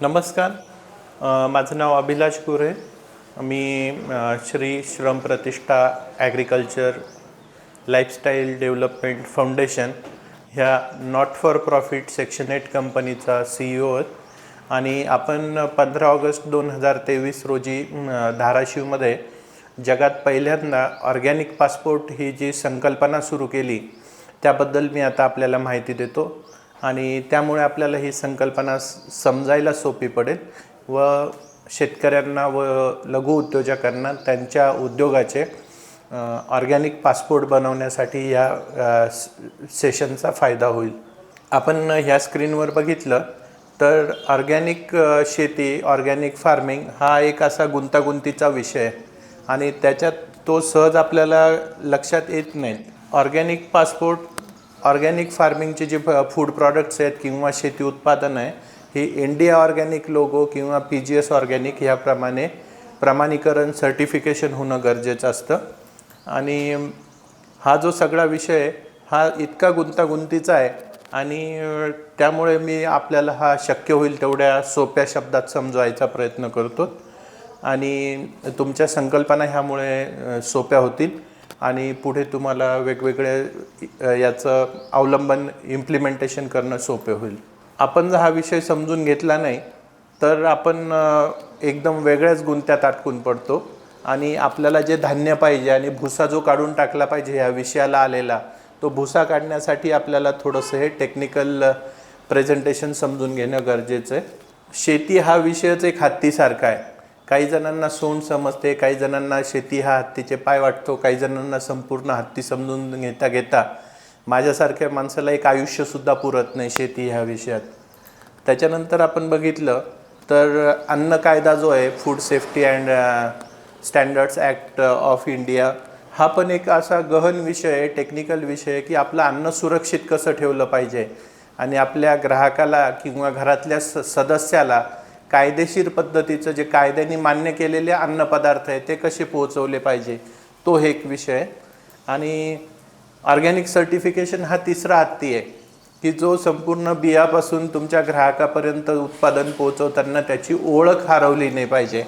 नमस्कार. माझं नाव अभिलाष गोरे. मी श्री श्रम प्रतिष्ठा ॲग्रिकल्चर लाईफस्टाईल डेव्हलपमेंट फाउंडेशन ह्या नॉट फॉर प्रॉफिट सेक्शन 8 कंपनीचा CEO आहे आणि आपण 15 ऑगस्ट 2023 रोजी धाराशिवमध्ये जगात पहिल्यांदा ऑर्गॅनिक पासपोर्ट ही जी संकल्पना सुरू केली त्याबद्दल मी आता आपल्याला माहिती देतो आणि त्यामुळे आपल्याला ही संकल्पना समजायला सोपी पडेल व शेतकऱ्यांना व लघु उद्योजकांना त्यांच्या उद्योगाचे ऑर्गॅनिक पासपोर्ट बनवण्यासाठी या सेशनचा फायदा होईल. आपण ह्या स्क्रीनवर बघितलं तर ऑर्गॅनिक शेती, ऑर्गॅनिक फार्मिंग हा एक असा गुंतागुंतीचा विषय आहे आणि त्याच्यात तो सहज आपल्याला लक्षात येत नाही. ऑर्गॅनिक पासपोर्ट, ऑर्गॅनिक फार्मिंगचे जे फूड प्रॉडक्ट्स आहेत किंवा शेती उत्पादन आहे ही इंडिया ऑर्गॅनिक लोगो किंवा PGS ऑर्गॅनिक ह्याप्रमाणे प्रमाणीकरण सर्टिफिकेशन होणं गरजेचं असतं आणि हा जो सगळा विषय हा इतका गुंतागुंतीचा आहे आणि त्यामुळे मी आपल्याला हा शक्य होईल तेवढ्या सोप्या शब्दात समजवायचा प्रयत्न करतो आणि तुमच्या संकल्पना ह्यामुळे सोप्या होतील आणि पुढे तुम्हाला वेगवेगळे याचं अवलंबन इम्प्लिमेंटेशन करणं सोपे होईल. आपण जर हा विषय समजून घेतला नाही तर आपण एकदम वेगळ्याच गुंत्यात अटकून पडतो आणि आपल्याला जे धान्य पाहिजे आणि भुसा जो काढून टाकला पाहिजे या विषयाला आलेला तो भुसा काढण्यासाठी आपल्याला थोडंसं हे टेक्निकल प्रेझेंटेशन समजून घेणं गरजेचं आहे. शेती हा विषयच एक हत्तीसारखा आहे. काही जणांना सोंड समजते, काही जणांना शेती हा हत्तीचे पाय वाटतो, काही जणांना संपूर्ण हत्ती समजून घेता घेता माझ्यासारख्या माणसाला एक आयुष्यसुद्धा पुरत नाही शेती ह्या विषयात. त्याच्यानंतर आपण बघितलं तर अन्न कायदा जो आहे, food safety and standards act of India, हा पण एक असा गहन विषय आहे, टेक्निकल विषय आहे की आपलं अन्न सुरक्षित कसं ठेवलं पाहिजे आणि आपल्या ग्राहकाला किंवा घरातल्या सदस्याला कायदेशीर पद्धतीचं जे कायद्याने मान्य केलेले अन्नपदार्थ आहे ते कसे पोहोचवले पाहिजे तो हे एक विषय आहे. आणि ऑर्गॅनिक सर्टिफिकेशन हा तिसरा हत्ती आहे की जो संपूर्ण बियापासून तुमच्या ग्राहकापर्यंत उत्पादन पोहोचवताना त्याची ओळख हरवली नाही पाहिजे.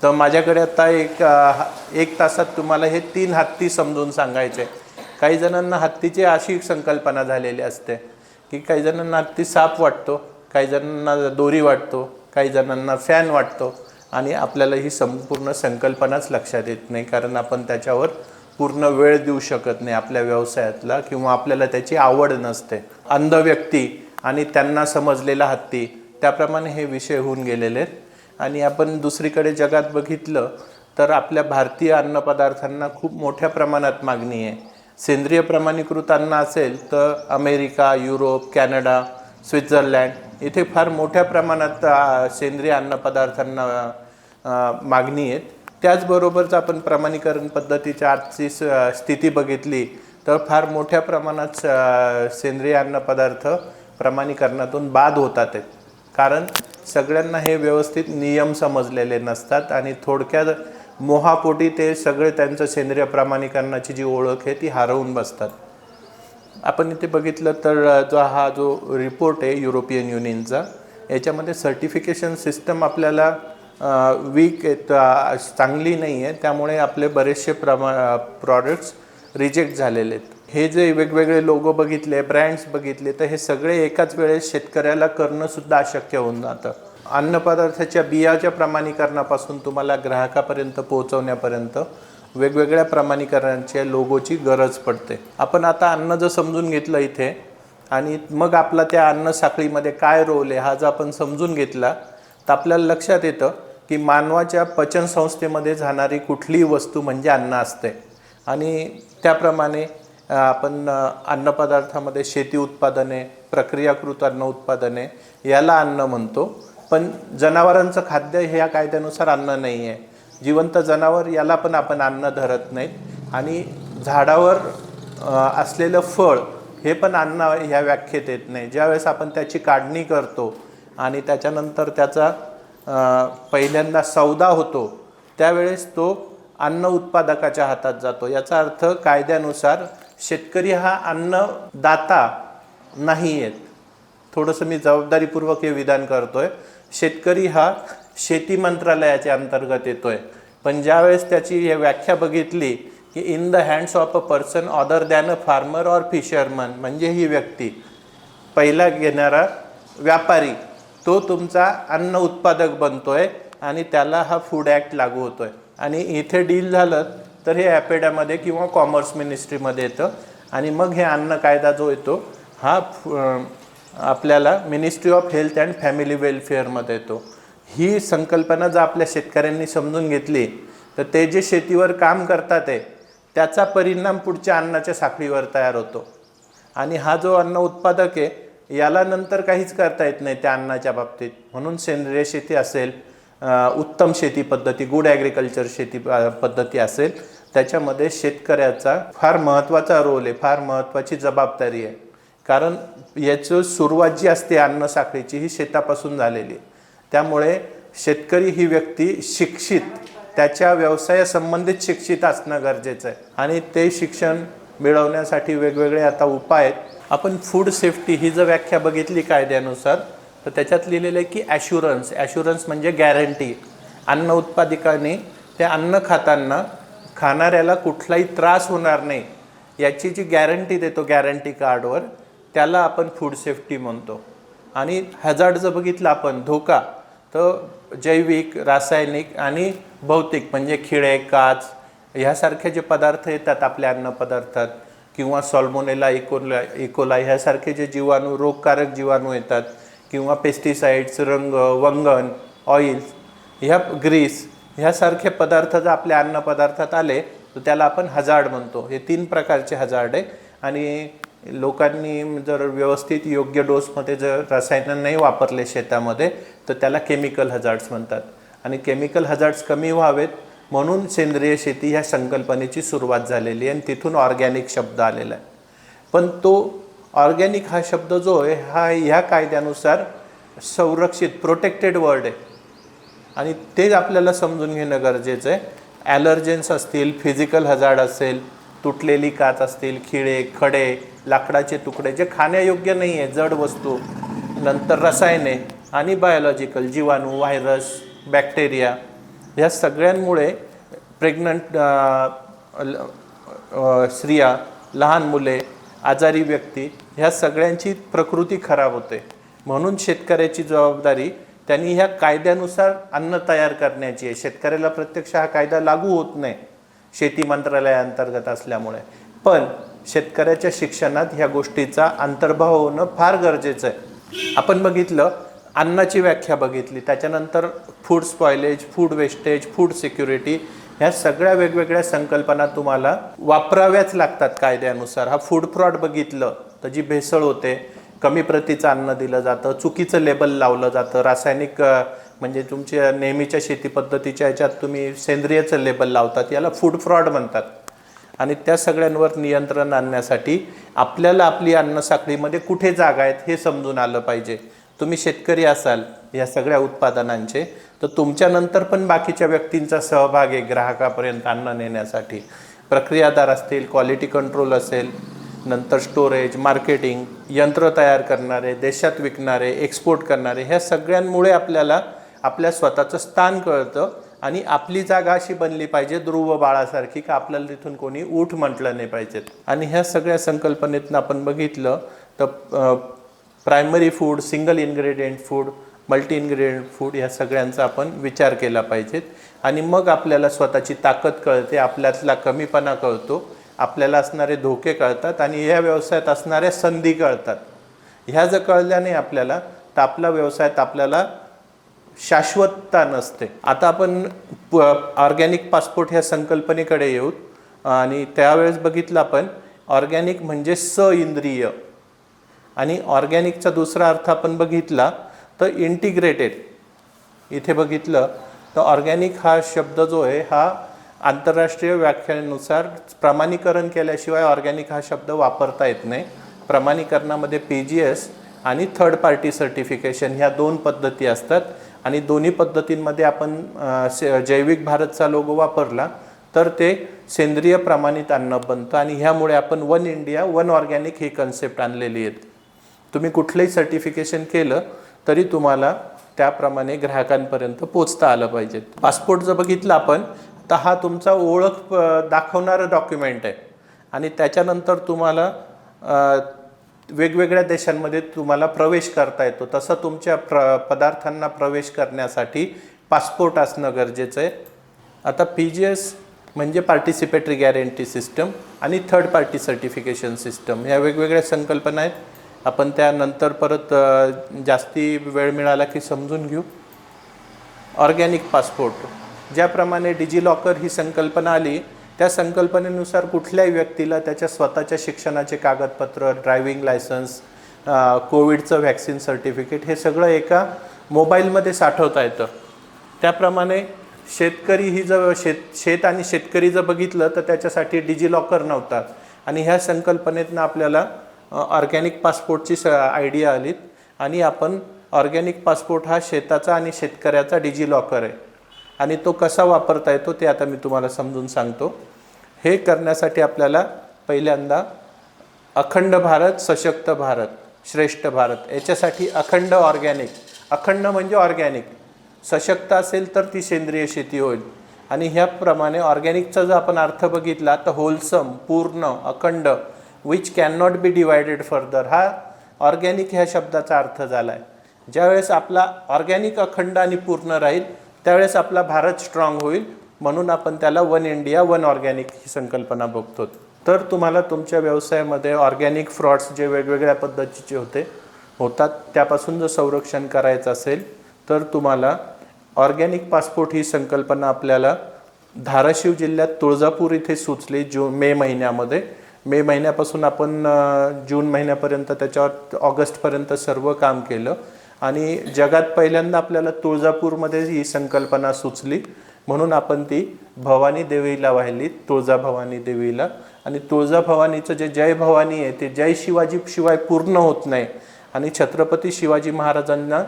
तर माझ्याकडे आता एक तासात तुम्हाला हे 3 हत्ती समजून सांगायचे. काही जणांना हत्तीची अशी संकल्पना झालेली असते की काही जणांना हत्ती साप वाटतो, काही जणांना दोरी वाटतो, काही जणांना फॅन वाटतो आणि आपल्याला ही संपूर्ण संकल्पनाच लक्षात येत नाही कारण आपण त्याच्यावर पूर्ण वेळ देऊ शकत नाही आपल्या व्यवसायातला किंवा आपल्याला त्याची आवड नसते. अंध व्यक्ती आणि त्यांना समजलेला हत्ती त्याप्रमाणे हे विषय होऊन गेलेले आहेत. आणि आपण दुसरीकडे जगात बघितलं तर आपल्या भारतीय अन्नपदार्थांना खूप मोठ्या प्रमाणात मागणी आहे. सेंद्रिय प्रमाणीकृत अन्न असेल तर अमेरिका, युरोप, कॅनडा, स्वित्झर्लंड इथे फार मोठ्या प्रमाणात सेंद्रिय अन्नपदार्थांना मागणी आहेत. त्याचबरोबरच आपण प्रमाणीकरण पद्धतीच्या आजची स्थिती बघितली तर फार मोठ्या प्रमाणात सेंद्रिय अन्नपदार्थ प्रमाणीकरणातून बाद होतात आहेत कारण सगळ्यांना हे व्यवस्थित नियम समजलेले नसतात आणि थोडक्यात मोहापोटी ते सगळे त्यांचं सेंद्रिय प्रमाणीकरणाची जी ओळख आहे ती हरवून बसतात. आपण इथे बघितलं तर हा जो रिपोर्ट आहे युरोपियन युनियनचा याच्यामध्ये सर्टिफिकेशन सिस्टम आपल्याला वीक चांगली नाही आहे, त्यामुळे आपले बरेचसे प्रॉडक्ट्स रिजेक्ट झालेले आहेत. हे जे वेगवेगळे लोगो बघितले, ब्रँड्स बघितले तर हे सगळे एकाच वेळेस शेतकऱ्याला करणंसुद्धा अशक्य होऊन जातं. अन्नपदार्थाच्या बियाच्या प्रमाणीकरणापासून तुम्हाला ग्राहकापर्यंत पोहोचवण्यापर्यंत वेगवेगळ्या प्रमाणीकरणाच्या लोगोची गरज पडते. आपण आता अन्न जर समजून घेतलं इथे आणि मग आपला त्या अन्न साखळीमध्ये काय रोल आहे हा जर आपण समजून घेतला तर आपल्याला लक्षात येतं की मानवाच्या पचनसंस्थेमध्ये जाणारी कुठलीही वस्तू म्हणजे अन्न असते आणि त्याप्रमाणे आपण अन्नपदार्थामध्ये शेती उत्पादने, प्रक्रियाकृत अन्न उत्पादने याला अन्न म्हणतो. पण जनावरांचं खाद्य ह्या कायद्यानुसार अन्न नाही आहे. जिवंत जनावर याला पण आपण अन्न धरत नाहीत आणि झाडावर असलेलं फळ हे पण अन्न ह्या व्याख्येत येत नाही. ज्यावेळेस आपण त्याची काढणी करतो आणि त्याच्यानंतर त्याचा पहिल्यांदा सौदा होतो त्यावेळेस तो अन्न उत्पादकाच्या हातात जातो. याचा अर्थ कायद्यानुसार शेतकरी हा अन्नदाता नाही आहेत. थोडंसं मी जबाबदारीपूर्वक हे विधान करतोय. शेतकरी हा शेती मंत्रालयाच्या अंतर्गत येतोय, पण ज्यावेळेस त्याची व्याख्या बघितली की in the hands of a person other than a farmer or fisherman, म्हणजे ही व्यक्ती पहिला घेणारा व्यापारी तो तुमचा अन्न उत्पादक बनतोय आणि त्याला हा फूड ॲक्ट लागू होतोय. आणि इथे डील झालं तर हे ॲपेडामध्ये किंवा कॉमर्स मिनिस्ट्रीमध्ये येतं आणि मग हे अन्न कायदा जो येतो हा आपल्याला ministry of health and family वेलफेअरमध्ये येतो. ही संकल्पना जर आपल्या शेतकऱ्यांनी समजून घेतली तर ते जे शेतीवर काम करतात आहे त्याचा परिणाम पुढच्या अन्नाच्या साखळीवर तयार होतो. आणि हा जो अन्न उत्पादक आहे याला नंतर काहीच करता येत नाही त्या अन्नाच्या बाबतीत. म्हणून सेंद्रिय शेती असेल, उत्तम शेती पद्धती, गुड ॲग्रिकल्चर शेती पद्धती असेल, त्याच्यामध्ये शेतकऱ्याचा फार महत्त्वाचा रोल आहे, फार महत्त्वाची जबाबदारी आहे. कारण याची सुरुवात जी असते अन्न साखळीची ही शेतापासून झालेली आहे. त्यामुळे शेतकरी ही व्यक्ती शिक्षित, त्याच्या व्यवसायासंबंधित शिक्षित असणं गरजेचं आहे. आणि ते शिक्षण मिळवण्यासाठी वेगवेगळे आता उपाय आहेत. आपण फूड सेफ्टी ही जर व्याख्या बघितली कायद्यानुसार तर त्याच्यात लिहिलेलं आहे की ॲश्युरन्स म्हणजे गॅरंटी. अन्न उत्पादकाने ते अन्न खाताना खाणाऱ्याला कुठलाही त्रास होणार नाही याची जी गॅरंटी देतो गॅरंटी कार्डवर, त्याला आपण फूड सेफ्टी म्हणतो. आणि हॅझार्ड जर बघितलं आपण धोका, तर जैविक, रासायनिक आणि भौतिक म्हणजे खिळे, काच ह्यासारखे जे पदार्थ येतात आपल्या अन्नपदार्थात किंवा सॉल्मोनेला, इकोला ह्यासारखे जे जीवाणू, रोगकारक जीवाणू येतात किंवा पेस्टिसाइड्स, रंग, वंगण, ऑइल्स, ह्या ग्रीस ह्यासारखे पदार्थ जर आपल्या अन्नपदार्थात आले तर त्याला आपण हजार्ड म्हणतो. हे 3 प्रकारचे हजार्ड आहे. आणि लोकांनी जर व्यवस्थित योग्य डोसमध्ये जर रसायनं नाही वापरले शेतामध्ये तर त्याला केमिकल हजार्ड्स म्हणतात. आणि केमिकल हजार्ड्स कमी व्हावेत म्हणून सेंद्रिय शेती ह्या संकल्पनेची सुरुवात झालेली आहे आणि तिथून ऑर्गॅनिक शब्द आलेला आहे. पण तो ऑर्गॅनिक हा शब्द जो आहे हा ह्या कायद्यानुसार संरक्षित, प्रोटेक्टेड वर्ड आहे आणि तेच आपल्याला समजून घेणं गरजेचं आहे. ॲलर्जेन्स असतील, फिजिकल हजार्ड असेल, तुटलेली काच असतील, खिळे, खडे, लाकडाचे तुकडे जे खाण्यायोग्य नाही आहे, जड वस्तू, नंतर रसायने आणि बायोलॉजिकल जीवाणू, व्हायरस, बॅक्टेरिया ह्या सगळ्यांमुळे प्रेग्नंट स्त्रिया, लहान मुले, आजारी व्यक्ती ह्या सगळ्यांची प्रकृती खराब होते. म्हणून शेतकऱ्याची जबाबदारी त्यांनी ह्या कायद्यानुसार अन्न तयार करण्याची आहे. शेतकऱ्याला प्रत्यक्ष हा कायदा लागू होत नाही शेती मंत्रालयाअंतर्गत असल्यामुळे, पण शेतकऱ्याच्या शिक्षणात ह्या गोष्टीचा अंतर्भाव होणं फार गरजेचं आहे. आपण बघितलं अन्नाची व्याख्या बघितली, त्याच्यानंतर food spoilage, food wastage, food security ह्या सगळ्या वेगवेगळ्या संकल्पना तुम्हाला वापराव्याच लागतात कायद्यानुसार. हा फूड फ्रॉड बघितलं तर जी भेसळ होते, कमी प्रतीचं अन्न दिलं जातं, चुकीचं लेबल लावलं जातं, रासायनिक म्हणजे तुमच्या नेहमीच्या शेती पद्धतीच्या ह्याच्यात तुम्ही सेंद्रियचं लेबल लावतात, याला फूड फ्रॉड म्हणतात. आणि त्या सगळ्यांवर नियंत्रण आणण्यासाठी आपल्याला आपली अन्न साखळीमध्ये कुठे जागा आहेत हे समजून आलं पाहिजे. तुम्ही शेतकरी असाल या सगळ्या उत्पादनांचे तर तुमच्यानंतर पण बाकीच्या व्यक्तींचा सहभाग आहे ग्राहकापर्यंत अन्न नेण्यासाठी. प्रक्रियादार असतील, क्वालिटी कंट्रोल असेल, नंतर स्टोरेज, मार्केटिंग, यंत्र तयार करणारे, देशात विकणारे, एक्सपोर्ट करणारे, ह्या सगळ्यांमुळे आपल्याला आपल्या स्वतःचं स्थान कळतं आणि आपली जागा अशी बनली पाहिजे ध्रुव बाळासारखी का आपल्याला तिथून कोणी उठ म्हटलं नाही पाहिजेत. आणि ह्या सगळ्या संकल्पनेतनं आपण बघितलं तर primary food, single ingredient food, multi ingredient food ह्या सगळ्यांचा आपण विचार केला पाहिजेत. आणि मग आपल्याला स्वतःची ताकद कळते, आपल्यातला कमीपणा कळतो, आपल्याला असणारे धोके कळतात आणि ह्या व्यवसायात असणाऱ्या संधी कळतात. ह्या जर कळल्या नाही आपल्याला तर आपल्या व्यवसायात आपल्याला शाश्वतता नसते. आता आपण ऑर्गॅनिक पासपोर्ट ह्या संकल्पनेकडे येऊ. आणि त्यावेळेस बघितलं आपण ऑर्गॅनिक म्हणजे इंद्रिय आणि ऑर्गॅनिकचा दुसरा अर्थ आपण बघितला तर इंटिग्रेटेड. इथे बघितलं तर ऑर्गॅनिक हा शब्द जो आहे हा आंतरराष्ट्रीय व्याख्यानुसार प्रमाणीकरण केल्याशिवाय ऑर्गॅनिक हा शब्द वापरता येत नाही. प्रमाणीकरणामध्ये PGS आणि थर्ड पार्टी सर्टिफिकेशन ह्या 2 पद्धती असतात आणि दोन्ही पद्धतींमध्ये आपण जैविक भारतचा लोगो वापरला तर ते सेंद्रिय प्रमाणित अन्न बनतं. आणि ह्यामुळे आपण 1 इंडिया 1 ऑर्गॅनिक ही कन्सेप्ट आणलेली आहे. तुम्ही कुठलंही सर्टिफिकेशन केलं तरी तुम्हाला त्याप्रमाणे ग्राहकांपर्यंत पोचता आलं पाहिजे. पासपोर्ट जर बघितलं आपण तर हा तुमचा ओळख दाखवणारं डॉक्युमेंट आहे आणि त्याच्यानंतर तुम्हाला वेगवेगळ्या देशांमध्ये तुम्हाला प्रवेश करता येतो. तसं तुमच्या पदार्थांना प्रवेश करण्यासाठी पासपोर्ट असणं गरजेचं आहे. आता PGS म्हणजे पार्टिसिपेटरी गॅरंटी सिस्टम आणि थर्ड पार्टी सर्टिफिकेशन सिस्टम, ह्या वेगवेगळ्या संकल्पना आहेत. आपण त्यानंतर परत जास्ती वेळ मिळाला की समजून घेऊ. ऑर्गॅनिक पासपोर्ट, ज्याप्रमाणे डिजिलॉकर ही संकल्पना आली त्या संकल्पनेनुसार कुठल्याही व्यक्तीला त्याच्या स्वतःच्या शिक्षणाचे कागदपत्र, ड्रायव्हिंग लायसन्स, कोविडचं व्हॅक्सिन सर्टिफिकेट हे सगळं एका मोबाईलमध्ये साठवता येतं. त्याप्रमाणे शेतकरी ही जर शेत आणि शेतकरी जर बघितलं तर त्याच्यासाठी डिजिलॉकर नव्हता आणि ह्या संकल्पनेतनं आपल्याला ऑर्गॅनिक पासपोर्टची आयडिया आलीत आणि आपण ऑर्गॅनिक पासपोर्ट हा शेताचा आणि शेतकऱ्याचा डिजिलॉकर आहे आणि तो कसा वापरता येतो ते आता मी तुम्हाला समजून सांगतो. हे करण्यासाठी आपल्याला पहिल्यांदा अखंड भारत, सशक्त भारत, श्रेष्ठ भारत याच्यासाठी अखंड ऑर्गॅनिक, अखंड म्हणजे ऑर्गॅनिक, सशक्त असेल तर ती सेंद्रिय शेती होईल आणि ह्याप्रमाणे ऑर्गॅनिकचा जर आपण अर्थ बघितला तर होलसम, पूर्ण, अखंड, which can not be divided further, हा ऑर्गॅनिक ह्या शब्दाचा अर्थ झाला आहे. ज्यावेळेस आपला ऑर्गॅनिक अखंड आणि पूर्ण राहील त्यावेळेस आपला भारत स्ट्रॉंग होईल, म्हणून आपण त्याला वन इंडिया वन ऑर्गॅनिक ही संकल्पना बघतो. तर तुम्हाला तुमच्या व्यवसायामध्ये ऑर्गॅनिक फ्रॉड्स जे वेगवेगळ्या पद्धतीचे होतात त्यापासून जर संरक्षण करायचं असेल तर तुम्हाला ऑर्गॅनिक पासपोर्ट ही संकल्पना आपल्याला धाराशिव जिल्ह्यात तुळजापूर इथे सुचली मे महिन्यामध्ये. मे महिन्यापासून आपण जून महिन्यापर्यंत त्याच्यावर ऑगस्टपर्यंत सर्व काम केलं आणि जगात पहिल्यांदा आपल्याला तुळजापूरमध्ये ही संकल्पना सुचली, म्हणून आपण ती भवानी देवीला वाहिली, तुळजा भवानी देवीला. आणि तुळजा भवानीचं जे जय भवानी आहे ते जय शिवाजी शिवाय पूर्ण होत नाही आणि छत्रपती शिवाजी महाराजांना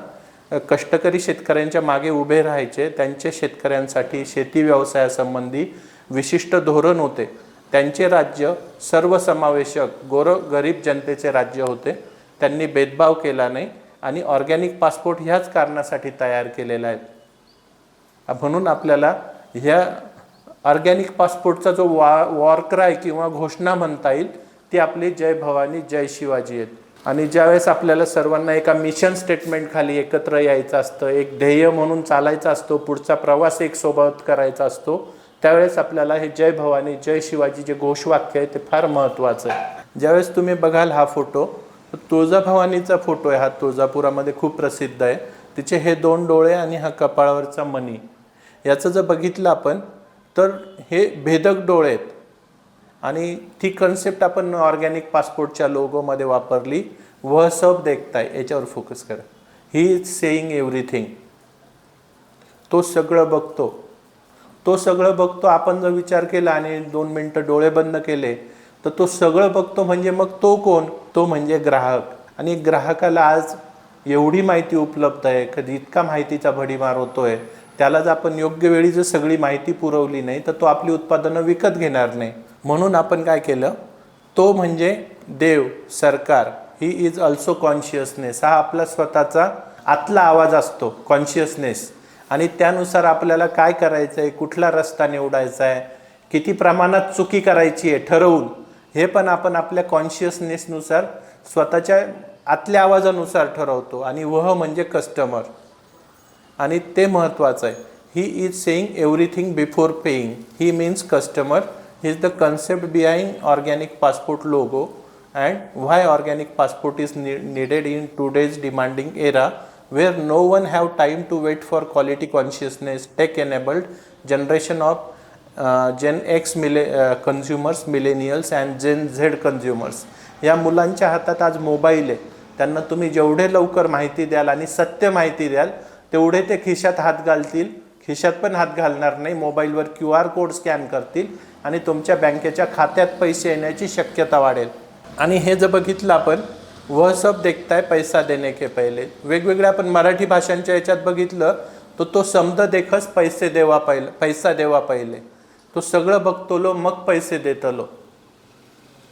कष्टकरी शेतकऱ्यांच्या मागे उभे राहायचे, त्यांचे शेतकऱ्यांसाठी शेती व्यवसायासंबंधी विशिष्ट धोरण होते. त्यांचे राज्य सर्वसमावेशक गरीब जनतेचे राज्य होते. त्यांनी भेदभाव केला नाही आणि ऑर्गॅनिक पासपोर्ट ह्याच कारणासाठी तयार केलेला आहे. म्हणून आपल्याला ह्या ऑर्गॅनिक पासपोर्टचा जो वॉर क्राय किंवा घोषणा म्हणता येईल ती आपली जय भवानी जय शिवाजी आहेत. आणि ज्यावेळेस आपल्याला सर्वांना एका मिशन स्टेटमेंट खाली एकत्र यायचं असतं, एक ध्येय म्हणून चालायचं असतो, पुढचा प्रवास एक सोबत करायचा असतो, त्यावेळेस आपल्याला हे जय भवानी जय शिवाजी जे घोषवाक्य आहे ते फार महत्त्वाचं आहे. ज्यावेळेस तुम्ही बघाल हा फोटो, तुळजाभवानीचा फोटो आहे, हा तुळजापुरामध्ये खूप प्रसिद्ध आहे. तिचे हे 2 डोळे आणि हा कपाळावरचा मणी, याचं जर बघितलं आपण तर हे भेदक डोळे आहेत आणि ती कन्सेप्ट आपण ऑर्गॅनिक पासपोर्टच्या लोगोमध्ये वापरली. वह सब देखताय, याच्यावर फोकस करा. ही इज सेईंग एव्हरीथिंग, तो सगळं बघतो, तो सगळं बघतो. आपण जर विचार केला आणि 2 मिनटं डोळे बंद केले तर तो सगळं बघतो म्हणजे मग तो कोण? तो म्हणजे ग्राहक. आणि ग्राहकाला आज एवढी माहिती उपलब्ध आहे, कधी इतका माहितीचा भडीमार होतोय, त्याला जर आपण योग्य वेळी जर सगळी माहिती पुरवली नाही तर तो आपली उत्पादनं विकत घेणार नाही. म्हणून आपण काय केलं, तो म्हणजे देव, सरकार. ही इज ऑल्सो कॉन्शियसनेस, हा आपला स्वतःचा आतला आवाज असतो, कॉन्शियसनेस. आणि त्यानुसार आपल्याला काय करायचं आहे, कुठला रस्ता निवडायचा आहे, किती प्रमाणात चुकी करायची आहे ठरवून, हे पण आपण आपल्या कॉन्शियसनेसनुसार स्वतःच्या आतल्या आवाजानुसार ठरवतो. आणि वह म्हणजे कस्टमर, आणि ते महत्त्वाचं आहे. He is saying everything before paying. He means customer. He is the concept behind organic passport logo and why organic passport is needed in today's demanding era where no one have time to wait for quality consciousness, tech-enabled generation of Gen X consumers, millennials and Gen Z consumers. या मुलांच्या हातात आज mobile आहे. त्यांना तुम्ही जेवढे लवकर माहिती द्याल आणि सत्य माहिती द्याल तेवढे ते खिशात हात घालतील. खिशात पण हात घालणार नाही, मोबाईलवर QR कोड स्कॅन करतील आणि तुमच्या बँकेच्या खात्यात पैसे येण्याची शक्यता वाढेल. आणि हे जर बघितलं आपण, वह सब देखताय पैसा देने के पहिले, वेगवेगळ्या आपण मराठी भाषांच्या याच्यात बघितलं तर तो समद देखस पैसे देवा पहिले, पैसा देवा पहिले. तो सगळं बघतो लो मग पैसे देतलो.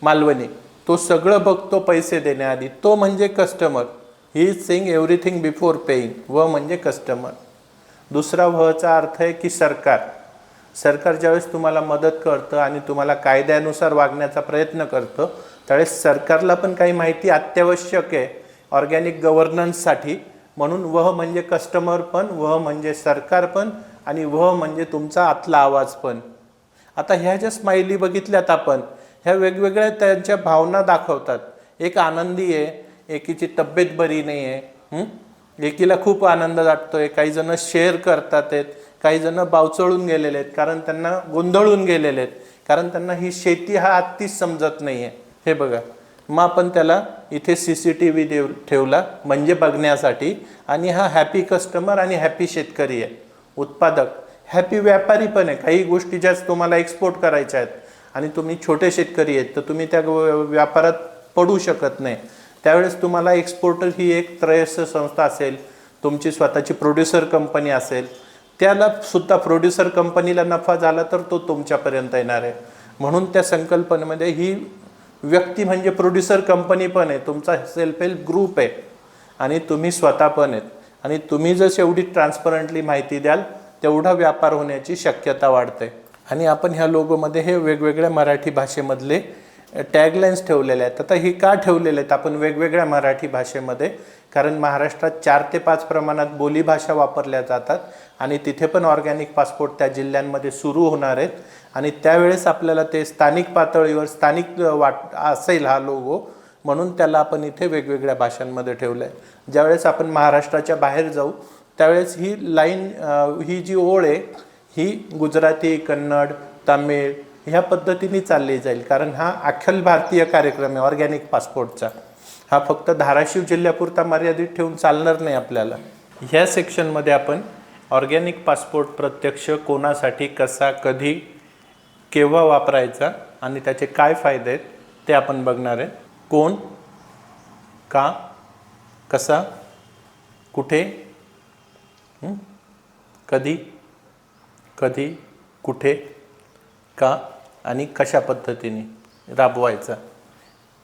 मालवणी, तो सगळं बघतो पैसे देण्याआधी. तो म्हणजे customer. He is saying everything before paying. व म्हणजे कस्टमर. दुसरा वचा अर्थ आहे की सरकार ज्यावेळेस तुम्हाला मदत करतं आणि तुम्हाला कायद्यानुसार वागण्याचा प्रयत्न करतं त्यावेळेस सरकारला पण काही माहिती अत्यावश्यक आहे ऑर्गॅनिक गव्हर्नन्ससाठी. म्हणून वह म्हणजे कस्टमर पण, वह म्हणजे सरकार पण आणि वह म्हणजे तुमचा आतला आवाज पण. आता ह्या ज्या स्माइली बघितल्यात आपण, ह्या वेगवेगळ्या त्यांच्या भावना दाखवतात. एक आनंदी आहे, एकीची तब्येत बरी नाही आहे, एकीला खूप आनंद वाटतोय, काही जण शेअर करतात आहेत, काही जण बावचळून गेलेले आहेत कारण त्यांना गोंधळून गेलेले आहेत, कारण त्यांना ही शेती हा आत्तीच समजत नाही आहे. हे बघा, मग आपण त्याला इथे CCTV ठेवला म्हणजे बघण्यासाठी. आणि हा हॅपी कस्टमर आणि हॅपी शेतकरी आहे, उत्पादक. हॅपी व्यापारी पण आहे. काही गोष्टी ज्या तुम्हाला एक्सपोर्ट करायच्या आहेत आणि तुम्ही छोटे शेतकरी आहेत तर तुम्ही त्या व्यापारात पडू शकत नाही, त्यावेळेस तुम्हाला एक्सपोर्टर ही एक त्रयस्थ संस्था असेल, तुमची स्वतःची प्रोड्युसर कंपनी असेल, त्याला सुद्धा प्रोड्युसर कंपनीला नफा झाला तर तो तुमच्यापर्यंत येणार आहे. म्हणून त्या संकल्पनेमध्ये ही व्यक्ती म्हणजे प्रोड्युसर कंपनी पण आहे, तुमचा सेल्फ हेल्प ग्रुप आहे आणि तुम्ही स्वतः पण आहेत. आणि तुम्ही जर एवढी ट्रान्सपरंटली माहिती द्याल तेवढा व्यापार होण्याची शक्यता वाढते. आणि आपण ह्या लोगोमध्ये हे वेगवेगळ्या मराठी भाषेमधले टॅगलाईन्स ठेवलेले आहेत. आता हे का ठेवलेले आहेत आपण वेगवेगळ्या मराठी भाषेमध्ये? कारण महाराष्ट्रात 4 ते 5 प्रमाणात बोलीभाषा वापरल्या जातात आणि तिथे पण ऑर्गॅनिक पासपोर्ट त्या जिल्ह्यांमध्ये सुरू होणार आहेत. आणि त्यावेळेस आपल्याला ते स्थानिक पातळीवर स्थानिक असेल हा लोगो, म्हणून त्याला आपण इथे वेगवेगळ्या भाषांमध्ये ठेवलं आहे. ज्यावेळेस आपण महाराष्ट्राच्या बाहेर जाऊ त्यावेळेस ही लाईन, ही जी ओळ आहे ही गुजराती, कन्नड, तामिळ ह्या पद्धतीने चालली जाईल. कारण हा अखिल भारतीय कार्यक्रम आहे ऑर्गॅनिक पासपोर्टचा. हा फक्त धाराशिव जिल्ह्यापुरता मर्यादित ठेवून चालणार नाही आपल्याला. ह्या सेक्शनमध्ये आपण ऑर्गॅनिक पासपोर्ट प्रत्यक्ष कोणासाठी, कसा, कधी, केव्हा वापरायचा आणि त्याचे काय फायदे आहेत ते आपण बघणार आहे. कोण, का, कसा, कुठे, कधी, कुठे, का आणि कशा पद्धतीने राबवायचा.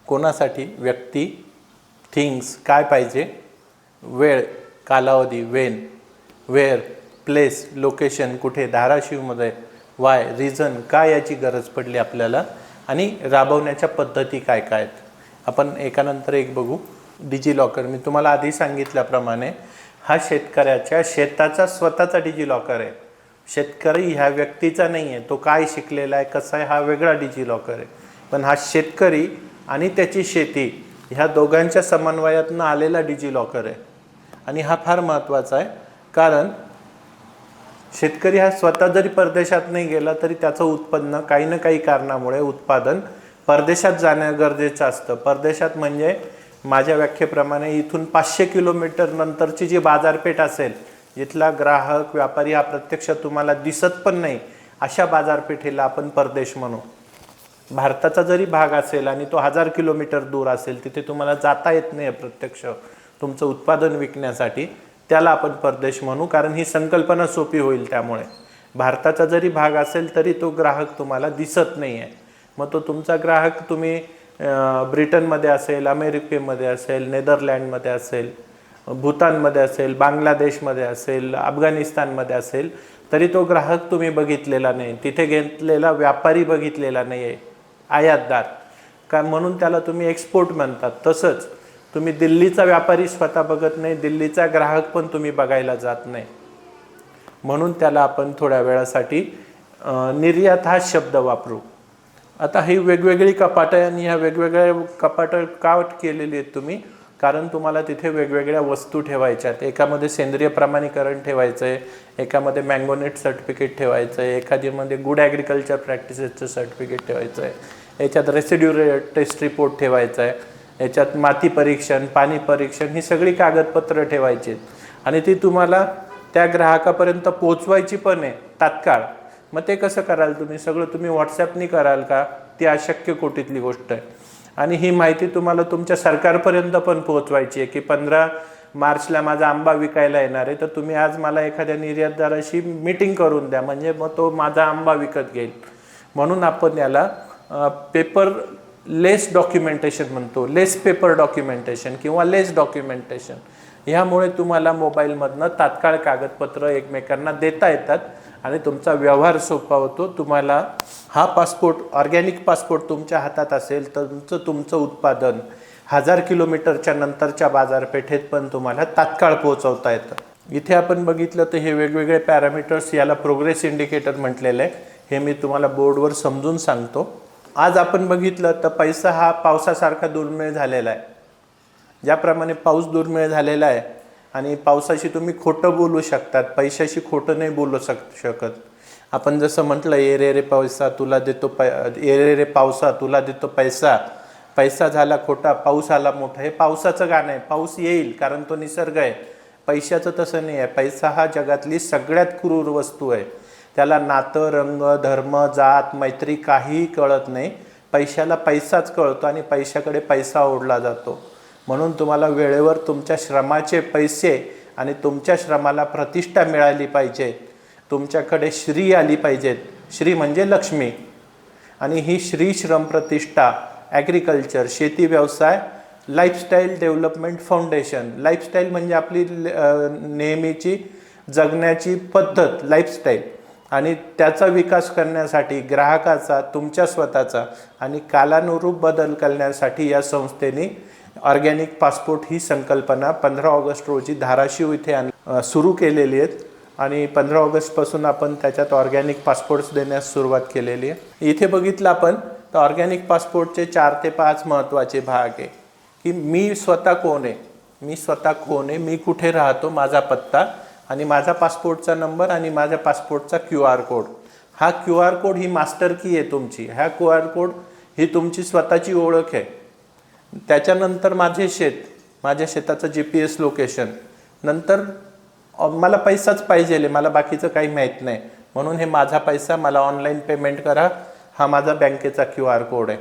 कोणासाठी, व्यक्ती, थिंग्स काय पाहिजे, वेळ, कालावधी, वेअर, प्लेस, लोकेशन कुठे, धाराशिवमध्ये, वाय, रिझन काय याची गरज पडली आपल्याला आणि राबवण्याच्या पद्धती काय काय आहेत. आपण एकानंतर एक बघू. डिजिलॉकर, मी तुम्हाला आधी सांगितल्याप्रमाणे हा शेतकऱ्याच्या शेताचा स्वतःचा डिजिलॉकर आहे. शेतकरी ह्या व्यक्तीचा नाही आहे, तो काय शिकलेला आहे, कसा आहे, हा वेगळा डिजिलॉकर आहे. पण हा शेतकरी आणि त्याची शेती ह्या दोघांच्या समन्वयातून आलेला डिजिलॉकर आहे. आणि हा फार महत्त्वाचा आहे कारण शेतकरी हा स्वतः जरी परदेशात नाही गेला तरी त्याचं उत्पन्न काही ना काही कारणामुळे उत्पादन परदेशात जाणं गरजेचं असतं. परदेशात म्हणजे माझ्या व्याख्येप्रमाणे इथून 500 किलोमीटर नंतरची जी बाजारपेठ असेल, जिथला ग्राहक, व्यापारी हा प्रत्यक्ष तुम्हाला दिसत पण नाही, अशा बाजारपेठेला आपण परदेश म्हणू. भारताचा जरी भाग असेल आणि तो 1000 किलोमीटर दूर असेल, तिथे तुम्हाला जाता येत नाही प्रत्यक्ष तुमचं उत्पादन विकण्यासाठी, त्याला आपण परदेश म्हणू. कारण ही संकल्पना सोपी होईल. त्यामुळे भारताचा जरी भाग असेल तरी तो ग्राहक तुम्हाला दिसत नाही आहे. मग तो तुमचा ग्राहक तुम्ही ब्रिटनमध्ये असेल, अमेरिकेमध्ये असेल, नेदरलँडमध्ये असेल, भूतानमध्ये असेल, बांगलादेशमध्ये असेल, अफगाणिस्तानमध्ये असेल, तरी तो ग्राहक तुम्ही बघितलेला नाही, तिथे घेतलेला व्यापारी बघितलेला नाही आहे, आयातदार का, म्हणून त्याला तुम्ही एक्सपोर्ट म्हणतात. तसंच तुम्ही दिल्लीचा व्यापारी स्वतः बघत नाही, दिल्लीचा ग्राहक पण तुम्ही बघायला जात नाही, म्हणून त्याला आपण थोड्या वेळासाठी निर्यात हा शब्द वापरू. आता ही वेगवेगळी कपाटं आणि ह्या वेगवेगळ्या कपाटं का केलेली आहेत तुम्ही? कारण तुम्हाला तिथे वेगवेगळ्या वस्तू ठेवायच्या आहेत. एकामध्ये सेंद्रिय प्रमाणीकरण ठेवायचं आहे, एकामध्ये मँगोनेट सर्टिफिकेट ठेवायचं आहे, एखादीमध्ये गुड ॲग्रिकल्चर प्रॅक्टिसेसचं सर्टिफिकेट ठेवायचं आहे, याच्यात रेसिड्यू टेस्ट रिपोर्ट ठेवायचा आहे, याच्यात माती परीक्षण, पाणी परीक्षण, ही सगळी कागदपत्रं ठेवायची आहेत आणि ती तुम्हाला त्या ग्राहकापर्यंत पोचवायची पण आहे तात्काळ. मग ते कसं कराल तुम्ही? सगळं तुम्ही व्हॉट्सॲपनी कराल का? ती अशक्य कोटीतली गोष्ट आहे. आणि ही माहिती तुम्हाला तुमच्या सरकारपर्यंत पण पोहोचवायची आहे की 15 मार्चला माझा आंबा विकायला येणार आहे, तर तुम्ही आज मला एखाद्या निर्यातदाराशी मीटिंग करून द्या, म्हणजे मग तो माझा आंबा विकत घेईल. म्हणून आपण याला पेपर लेस डॉक्युमेंटेशन म्हणतो, लेस पेपर डॉक्युमेंटेशन किंवा लेस डॉक्युमेंटेशन. ह्यामुळे तुम्हाला मोबाईलमधनं तात्काळ कागदपत्र एकमेकांना देता येतात आणि तुमचा व्यवहार सोपा होतो. तुम्हाला हा पासपोर्ट, ऑर्गॅनिक पासपोर्ट तुमच्या हातात असेल तर तुमचं उत्पादन 1000 किलोमीटरच्या नंतरच्या बाजारपेठेत पण तुम्हाला तात्काळ पोहोचवता येतं. इथे आपण बघितलं तर हे वेगवेगळे पॅरामीटर्स, याला प्रोग्रेस इंडिकेटर म्हटलेलं आहे. हे मी तुम्हाला बोर्डवर समजून सांगतो. आज आपण बघितलं तर पैसा हा पावसासारखा दुर्मिळ झालेला आहे. ज्याप्रमाणे पाऊस दुर्मिळ झालेला आहे आणि पावसाशी तुम्ही खोटं बोलू शकतात, पैशाशी खोटं नाही बोलू शकत. आपण जसं म्हटलं, ये रे रे पैसा तुला देतो ये रे रे पावसा तुला देतो पैसा, पैसा झाला खोटा पाऊस आला मोठा. हे पावसाचं गाणं आहे. पाऊस येईल कारण तो निसर्ग आहे. पैशाचं तसं नाही आहे. पैसा हा जगातली सगळ्यात क्रूर वस्तू आहे. त्याला नातं, रंग, धर्म, जात, मैत्री काहीही कळत नाही. पैशाला पैसाच कळतो आणि पैशाकडे पैसा ओढला जातो. म्हणून तुम्हाला वेळेवर तुमच्या श्रमाचे पैसे आणि तुमच्या श्रमाला प्रतिष्ठा मिळाली पाहिजे. तुमच्याकडे श्री आली पाहिजेत. श्री म्हणजे लक्ष्मी. आणि ही श्री श्रम प्रतिष्ठा ॲग्रिकल्चर, शेती व्यवसाय लाईफस्टाईल डेव्हलपमेंट फाउंडेशन. लाईफस्टाईल म्हणजे आपली नेहमीची जगण्याची पद्धत, लाईफस्टाईल, आणि त्याचा विकास करण्यासाठी ग्राहकाचा, तुमच्या स्वतःचा आणि कालानुरूप बदल करण्यासाठी या संस्थेने ऑर्गॅनिक पासपोर्ट ही संकल्पना 15 ऑगस्ट रोजी धाराशिव इथे सुरू केलेली आहेत. आणि 15 ऑगस्टपासून आपण त्याच्यात ऑर्गॅनिक पासपोर्ट्स देण्यास सुरुवात केलेली आहे. इथे बघितलं आपण तर ऑर्गॅनिक पासपोर्टचे 4 ते 5 महत्त्वाचे भाग आहे की मी स्वतः कोण आहे, मी कुठे राहतो, माझा पत्ता आणि माझा पासपोर्टचा नंबर आणि माझ्या पासपोर्टचा QR कोड. हा QR कोड ही मास्टर की आहे तुमची. हा QR कोड ही तुमची स्वतःची ओळख आहे. त्याच्यानंतर माझ्या शेताचं GPS लोकेशन. नंतर मला पैसाच पाहिजे, मला बाकीचं काही माहीत नाही, म्हणून हे माझा पैसा, मला ऑनलाईन पेमेंट करा, हा माझा बँकेचा QR कोड आहे.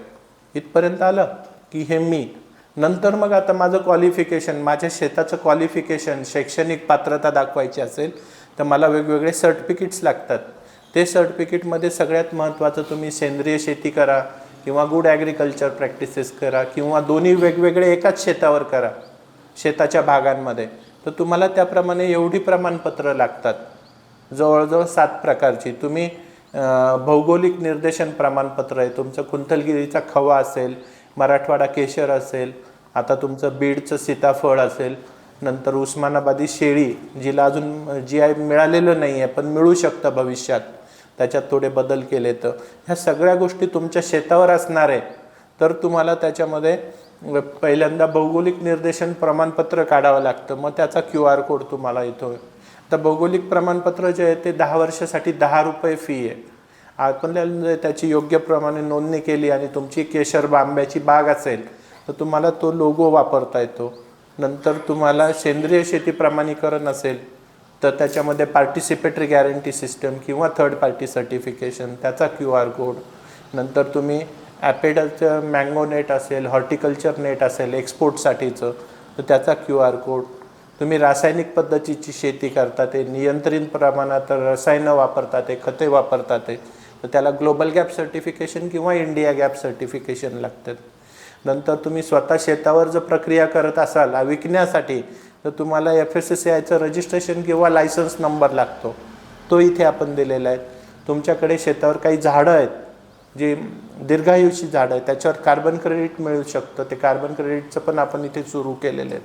इथपर्यंत आलं की हे मी. नंतर मग आता माझं क्वालिफिकेशन, माझ्या शेताचं क्वालिफिकेशन, शैक्षणिक पात्रता दाखवायची असेल तर मला वेगवेगळे सर्टिफिकेट्स लागतात. ते सर्टिफिकेटमध्ये सगळ्यात महत्त्वाचं तुम्ही सेंद्रिय शेती करा किंवा गुड ॲग्रिकल्चर प्रॅक्टिसेस करा किंवा दोन्ही वेगवेगळे एकाच शेतावर करा, शेताच्या भागांमध्ये, तर तुम्हाला त्याप्रमाणे एवढी प्रमाणपत्र लागतात, जवळजवळ 7 प्रकारची. तुम्ही भौगोलिक निर्देशन प्रमाणपत्र आहे, तुमचं कुंथलगिरीचा खवा असेल, मराठवाडा केशर असेल, आता तुमचं बीडचं सीताफळ असेल, नंतर उस्मानाबादी शेळी, जिला अजून GI मिळालेलं नाही आहे पण मिळू शकतं भविष्यात, त्याच्यात थोडे बदल केले तर. ह्या सगळ्या गोष्टी तुमच्या शेतावर असणार आहे. तर तुम्हाला त्याच्यामध्ये पहिल्यांदा भौगोलिक निर्देशन प्रमाणपत्र काढावं लागतं, मग त्याचा QR कोड तुम्हाला येतो. तर भौगोलिक प्रमाणपत्र जे आहे ते 10 वर्षासाठी 10 रुपये फी आहे. आपण त्याची योग्य प्रमाणे नोंदणी केली आणि तुमची केशर आंब्याची बाग असेल तर तुम्हाला तो लोगो वापरता येतो. नंतर तुम्हाला सेंद्रिय शेती प्रमाणीकरण असेल तर त्याच्यामध्ये पार्टिसिपेटरी गॅरंटी सिस्टम किंवा थर्ड पार्टी सर्टिफिकेशन, त्याचा QR कोड. नंतर तुम्ही ॲपेडलचं मँगो नेट असेल, हॉर्टिकल्चर नेट असेल एक्सपोर्टसाठीचं, तर त्याचा QR कोड. तुम्ही रासायनिक पद्धतीची शेती करता, ते नियंत्रित प्रमाणात रसायनं वापरतात, ते खते वापरतात, ते तर त्याला ग्लोबल गॅप सर्टिफिकेशन किंवा इंडिया गॅप सर्टिफिकेशन लागतात. नंतर तुम्ही स्वतः शेतावर जर प्रक्रिया करत असाल विकण्यासाठी तर तुम्हाला FSSAIचं रजिस्ट्रेशन किंवा लायसन्स नंबर लागतो, तो इथे आपण दिलेला आहे. तुमच्याकडे शेतावर काही झाडं आहेत जी दीर्घायुषी झाडं आहेत, त्याच्यावर कार्बन क्रेडिट मिळू शकतं, ते कार्बन क्रेडिटचं पण आपण इथे सुरू केलेलं आहे,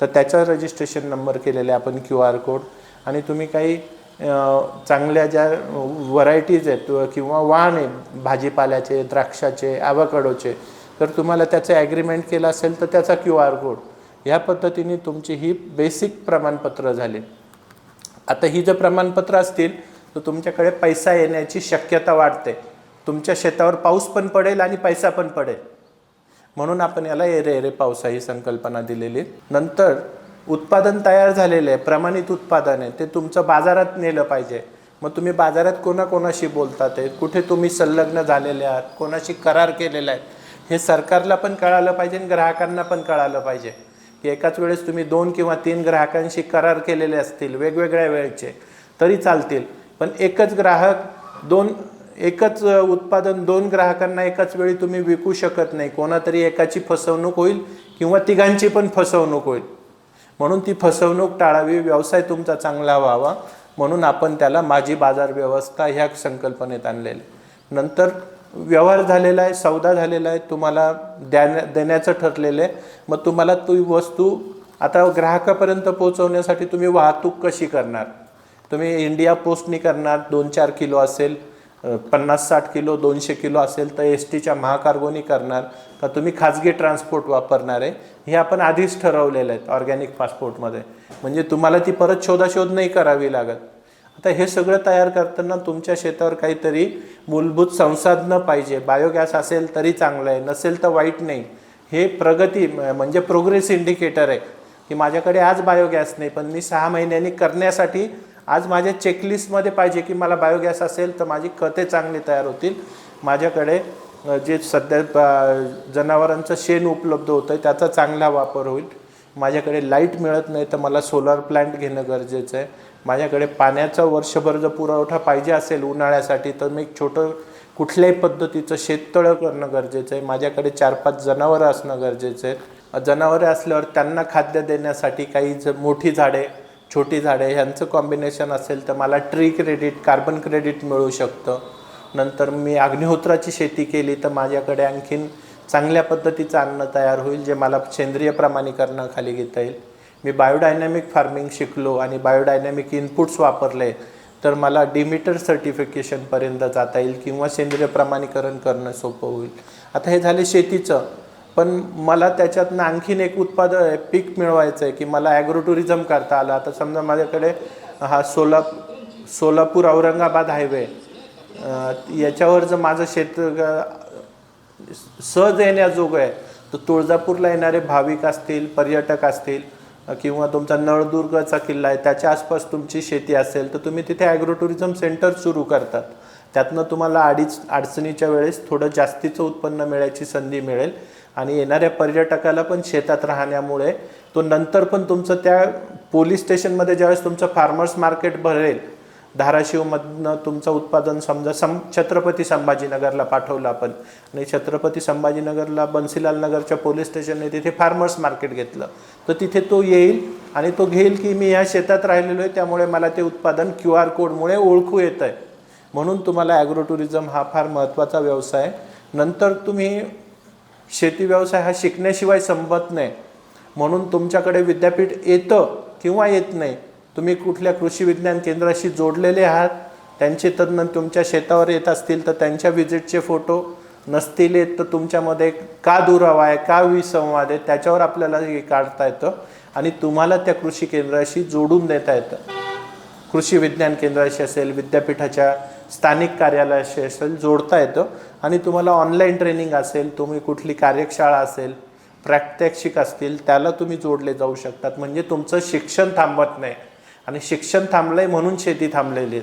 तर त्याचा रजिस्ट्रेशन नंबर केलेला आहे आपण QR कोड. आणि तुम्ही काही चांगल्या ज्या व्हरायटीज आहेत किंवा वाहन आहे भाजीपाल्याचे, द्राक्षाचे, ॲव्होकाडोचे, तर तुम्हाला त्याचं ॲग्रीमेंट केलं असेल तर त्याचा QR कोड. ह्या पद्धतीने तुमची ही बेसिक प्रमाणपत्र झाली. आता ही जर प्रमाणपत्र असतील तर तुमच्याकडे पैसा येण्याची शक्यता वाढते. तुमच्या शेतावर पाऊस पण पडेल आणि पैसा पण पडेल, म्हणून आपण याला ये रे रे पावसा ही संकल्पना दिलेली. नंतर उत्पादन तयार झालेलं आहे, प्रमाणित उत्पादन आहे, ते तुमचं बाजारात नेलं पाहिजे. मग तुम्ही बाजारात कोणाकोणाशी बोलतात आहे, कुठे तुम्ही संलग्न झालेले आहात, कोणाशी करार केलेला आहे, हे सरकारला पण कळालं पाहिजे आणि ग्राहकांना पण कळालं पाहिजे की एकाच वेळेस तुम्ही 2 किंवा 3 ग्राहकांशी करार केलेले असतील वेगवेगळ्या वेळेचे तरी चालतील, पण एकच ग्राहक एकच उत्पादन 2 ग्राहकांना एकाच वेळी तुम्ही विकू शकत नाही. कोणातरी एकाची फसवणूक होईल किंवा तिघांची पण फसवणूक होईल. म्हणून ती फसवणूक टाळावी, व्यवसाय तुमचा चांगला व्हावा म्हणून आपण त्याला माझी बाजार व्यवस्था ह्या संकल्पनेत आणलेले. नंतर व्यवहार झालेला आहे, सौदा झालेला आहे, तुम्हाला देण्याचं ठरलेलं आहे. मग तुम्हाला ती वस्तू आता ग्राहकापर्यंत पोहोचवण्यासाठी तुम्ही वाहतूक कशी करणार? तुम्ही इंडिया पोस्टनी करणार, 2-4 किलो असेल, 50-60 किलो 200 किलो असेल तर STच्या महाकार्गोनी करणार का तुम्ही खाजगी ट्रान्सपोर्ट वापरणार आहे, हे आपण आधीच ठरवलेलं आहे ऑर्गॅनिक पासपोर्टमध्ये. म्हणजे तुम्हाला ती परत शोधाशोध नाही करावी लागत. आता हे सगळं तयार करताना तुमच्या शेतावर काहीतरी मूलभूत संसाधनं पाहिजे. बायोगॅस असेल तरी चांगलं आहे, नसेल तर वाईट नाही. हे प्रगती म्हणजे प्रोग्रेस इंडिकेटर आहे की माझ्याकडे आज बायोगॅस नाही, पण मी 6 महिन्यांनी करण्यासाठी आज माझ्या चेकलिस्टमध्ये पाहिजे की मला बायोगॅस असेल तर माझी खते चांगली तयार होतील. माझ्याकडे जे सध्या जनावरांचं शेण उपलब्ध होतं आहे त्याचा चांगला वापर होईल. माझ्याकडे लाईट मिळत नाही तर मला सोलर प्लांट घेणं गरजेचं आहे. माझ्याकडे पाण्याचा वर्षभर जर पुरवठा पाहिजे असेल उन्हाळ्यासाठी तर मी एक छोटं कुठल्याही पद्धतीचं शेततळं करणं गरजेचं आहे. माझ्याकडे 4-5 जनावरं असणं गरजेचं आहे. जनावरे असल्यावर त्यांना खाद्य देण्यासाठी काही मोठी झाडे, छोटी झाडे ह्यांचं कॉम्बिनेशन असेल तर मला ट्री क्रेडिट, कार्बन क्रेडिट मिळू शकतं. नंतर मी अग्निहोत्राची शेती केली तर माझ्याकडे आणखीन चांगल्या पद्धतीचं अन्न तयार होईल जे मला सेंद्रिय प्रमाणीकरणाखाली घेता येईल. मी बायोडायनॅमिक फार्मिंग शिकलो आणि बायोडायनॅमिक इनपुट्स वापरले तर मला डिमिटर सर्टिफिकेशनपर्यंत जाता येईल किंवा सेंद्रिय प्रमाणीकरण करणं सोपं होईल. आता हे झाले शेतीचं, पण मला त्याच्यातनं आणखीन एक पीक मिळवायचं आहे की मला ॲग्रो टुरिझम करता आलं. आता समजा माझ्याकडे हा सोलापूर औरंगाबाद हायवे, याच्यावर जर माझं शेत सहज येण्याजोगं आहे तर तुळजापूरला येणारे भाविक असतील, पर्यटक असतील किंवा तुमचा नळदुर्गचा किल्ला आहे त्याच्या आसपास तुमची शेती असेल तर तुम्ही तिथे ॲग्रो टुरिझम सेंटर सुरू करतात. त्यातनं तुम्हाला अडचणीच्या वेळेस थोडं जास्तीचं उत्पन्न मिळायची संधी मिळेल आणि येणाऱ्या पर्यटकाला पण शेतात राहण्यामुळे तो नंतर पण तुमचं त्या पोलीस स्टेशनमध्ये ज्यावेळेस तुमचं फार्मर्स मार्केट भरेल, धाराशिवमधनं तुमचं उत्पादन समजा छत्रपती संभाजीनगरला पाठवलं आपण आणि छत्रपती संभाजीनगरला बन्सीलाल नगरच्या पोलीस स्टेशनने तिथे फार्मर्स मार्केट घेतलं तर तिथे तो येईल आणि तो घेईल की मी ह्या शेतात राहिलेलो आहे त्यामुळे मला ते उत्पादन QR कोडमुळे ओळखू येतं आहे. म्हणून तुम्हाला ॲग्रो टुरिझम हा फार महत्त्वाचा व्यवसाय आहे. नंतर तुम्ही शेती व्यवसाय हा शिकण्याशिवाय संपत नाही. म्हणून तुमच्याकडे विद्यापीठ येतं किंवा येत नाही, तुम्ही कुठल्या कृषी विज्ञान केंद्राशी जोडलेले आहात, त्यांचे तज्ञ तुमच्या शेतावर येत असतील तर त्यांच्या व्हिजिटचे फोटो नसतील येत तर तुमच्यामध्ये का दुरावा आहे, का विसंवाद आहे त्याच्यावर आपल्याला हे काढता येतं आणि तुम्हाला त्या कृषी केंद्राशी जोडून देता येतं. कृषी विज्ञान केंद्राशी असेल, विद्यापीठाच्या स्थानिक कार्यालयाशी असेल जोडता येतं आणि तुम्हाला ऑनलाईन ट्रेनिंग असेल, तुम्ही कुठली कार्यशाळा असेल, प्रात्यक्षिक असतील त्याला तुम्ही जोडले जाऊ शकतात. म्हणजे तुमचं शिक्षण थांबत नाही आणि शिक्षण थांबलंय म्हणून शेती थांबलेली.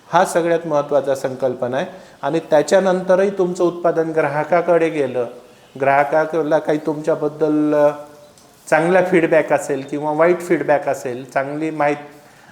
हा सगळ्यात महत्त्वाचा संकल्पना आहे. आणि त्याच्यानंतरही तुमचं उत्पादन ग्राहकाकडे गेलं, ग्राहकाला काही तुमच्याबद्दल चांगला फीडबॅक असेल किंवा वाईट फीडबॅक असेल, चांगली